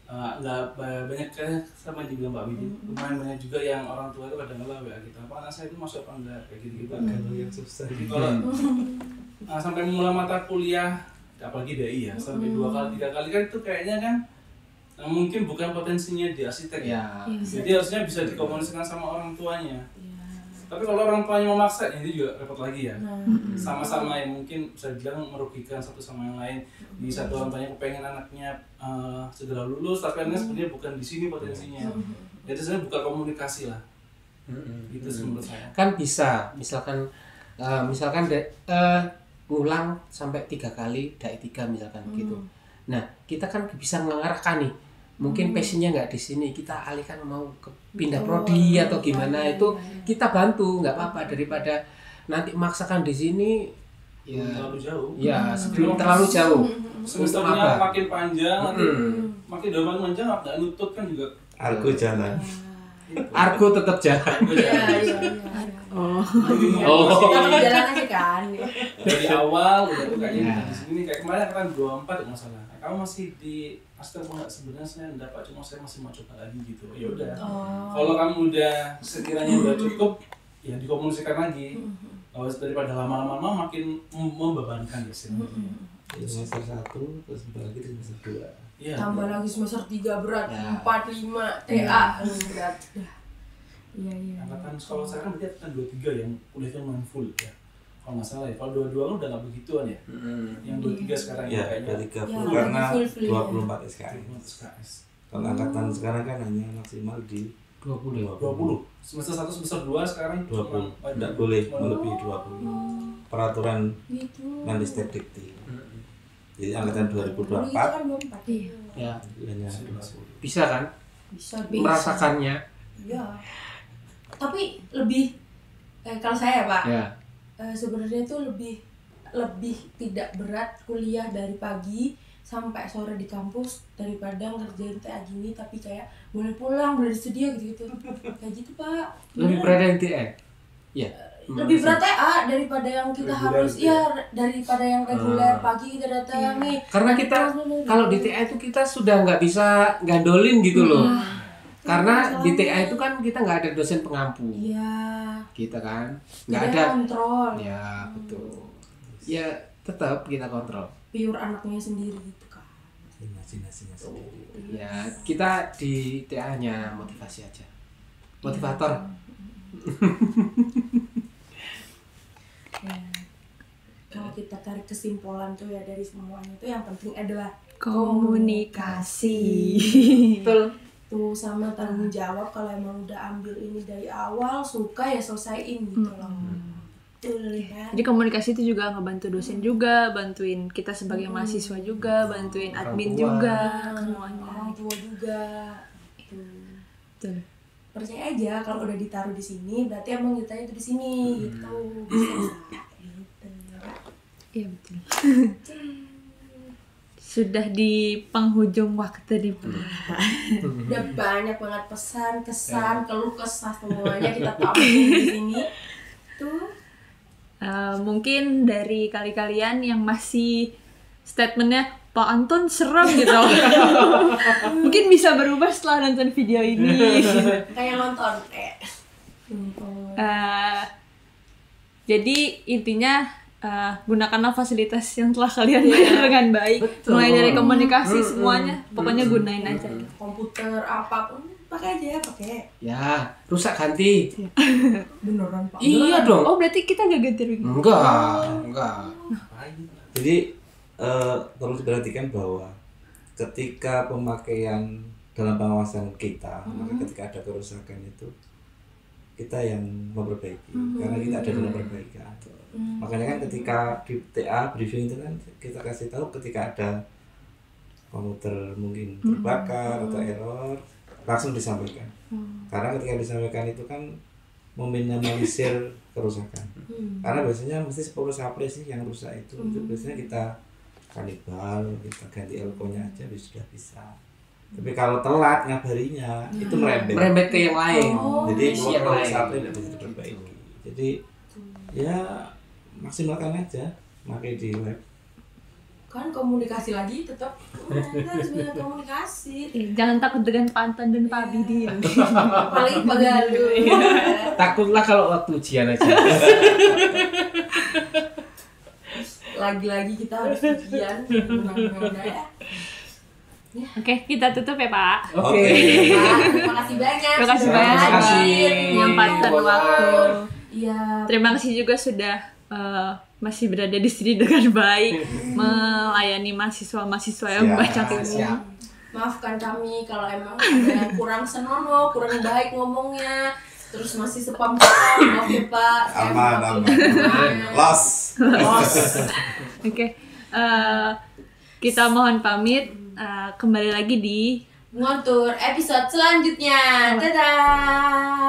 nggak banyak kan, sama juga Mbak Widi, lumayan banyak juga yang orang tua itu kadang-kadang WA gitu, apa anak saya itu masuk apa enggak, kayak gitu-gitu. Kalau yang susah. Jadi kalau sampai mulai mata kuliah, apalagi DI ya, sampai 2 kali 3 kali kan itu kayaknya kan mungkin bukan potensinya di arsitek ya. Jadi harusnya bisa dikomunikasikan sama orang tuanya. Tapi kalau orang tuanya memaksa, ini juga repot lagi ya. Sama-sama yang mungkin bisa dibilang merugikan satu sama yang lain. Di satu orang tuanya kepengen anaknya segera lulus, tapi anaknya sebenarnya bukan di sini potensinya. Jadi sebenarnya buka komunikasi lah. Itu menurut saya. Kan bisa, misalkan ngulang sampai 3 kali, DAI 3 misalkan gitu. Nah, kita kan bisa mengarahkan nih. Mungkin passionnya nggak di sini, kita alihkan mau ke pindah prodi atau gimana, itu kita bantu, nggak apa-apa, daripada nanti memaksakan di sini ya terlalu jauh. Ya, sebelum terlalu jauh. Semesternya makin panjang, makin panjang nggak nutut kan juga. Argo jalan. Argo tetap jalan. Tapi jalan aja kan. Dari awal udah tuh kayaknya di sini kayak kemarin kan 24 masalah. Kamu masih di arsitek enggak? Sebenarnya saya enggak Pak, cuma saya masih mau coba lagi gitu. Ya udah. Kalau kamu udah sekiranya udah cukup, ya dikomunikasikan lagi. Kalau daripada lama-lama makin membebankan ya sih. Semester 1 terus lagi semester 2. Iya. Tambah lagi semester 3 berat, 4, 5 TA berat. Iya. Angkatan sekolah saya kan berarti angkatan 23 yang kuliahnya main full ya. Kalau nggak salah ya, kalau 22 kan udah nggak begituan ya. Yang 23 sekarang ya kayaknya. 23 karena 24 SKS. Kalau angkatan sekarang kan hanya maksimal di 20. Semester 1, semester 2 sekarang 20. Tidak boleh melebihi 20. Peraturan Mendistek Dikti. Jadi angkatan 2024 kan 24. Ya, hanya 20. bisa kan? Bisa. Merasakannya. Iya. Tapi lebih kalau saya Pak, sebenarnya itu lebih tidak berat kuliah dari pagi sampai sore di kampus daripada ngerjain TA gini tapi kayak boleh pulang, boleh di studio gitu kayak gitu Pak. Lebih berat dari TA? Iya. Lebih berat TA daripada yang kita harus daripada yang reguler pagi kita datang nih. Karena kita kalau di TA itu kita sudah nggak bisa gandolin gitu loh. Karena di TA itu kan kita nggak ada dosen pengampu. Iya. Kita kan nggak ada kontrol. Ya betul. Ya tetap kita kontrol. Pure anaknya sendiri gitu kan. Imajinasinya sendiri. Ya kita di TA hanya motivasi aja. Motivator. Kalau kita tarik kesimpulan tuh ya dari semuanya tuh yang penting adalah Komunikasi. Betul. Tuh sama tanggung jawab, kalau emang udah ambil ini dari awal, suka ya selesaiin gitu loh. Betul kan? Jadi komunikasi itu juga ngebantu dosen juga, bantuin kita sebagai mahasiswa juga, bantuin admin tua. juga, Orang semuanya. tua juga. Tuh. Betul. Percaya aja kalau udah ditaruh di sini berarti emang ditanya itu di sini gitu. Bisa gitu. Iya betul. Sudah di penghujung waktu nih Bu. Udah banyak banget pesan, kesan, keluh kesah semuanya kita tampung di sini. Tuh. Mungkin dari kalian yang masih statementnya Pak Anton serem gitu. Mungkin bisa berubah setelah nonton video ini. Kayak nonton Jadi intinya gunakanlah fasilitas yang telah kalian bayar dengan baik. Betul. Mulai dari komunikasi semuanya, pokoknya gunain aja. komputer apapun pakai aja, pakai. Ya, rusak ganti. Beneran Pak. Iya dong. Oh berarti kita gak ganti rugi? Enggak. Jadi perlu diperhatikan bahwa ketika pemakaian dalam pengawasan kita, maka ketika ada kerusakan itu kita yang memperbaiki, karena kita ada dalam perbaikan. Makanya kan ketika di TA briefing itu kan kita kasih tahu ketika ada komputer mungkin terbakar atau error langsung disampaikan. Karena ketika disampaikan itu kan meminimalisir kerusakan. Karena biasanya mesti 10 sapre sih yang rusak itu biasanya kita kanibal, kita ganti elko-nya aja sudah bisa. Tapi kalau telat ngabarinya itu merembet. Merembet ke yang lain. Jadi Isi yang kalau lain. sapre tidak bisa diperbaiki. Jadi ya maksimalkan aja pakai di web. Kan komunikasi lagi tetap kita harus banyak komunikasi. Jangan takut dengan Pak Anton dan Pak Bidi. Apalagi Pak Galuh. Takutlah kalau waktu ujian aja. Lagi-lagi kita harus ujian. Gimana ya? Oke, kita tutup ya Pak. Oke. Pak, terima kasih banyak. Terima kasih sudah banyak. Terima kasih. Menyempatkan Mohon waktu. Iya. Terima kasih juga sudah masih berada di sini dengan baik, melayani mahasiswa-mahasiswa yang Siap. baca ilmu. Siap. Maafkan kami kalau emang ada yang kurang senonoh, kurang baik ngomongnya, terus masih spam. Maaf ya Pak. Saya Aman, maafin. aman. Los. Oke, kita mohon pamit. Kembali lagi di Ngontur episode selanjutnya. Dadah.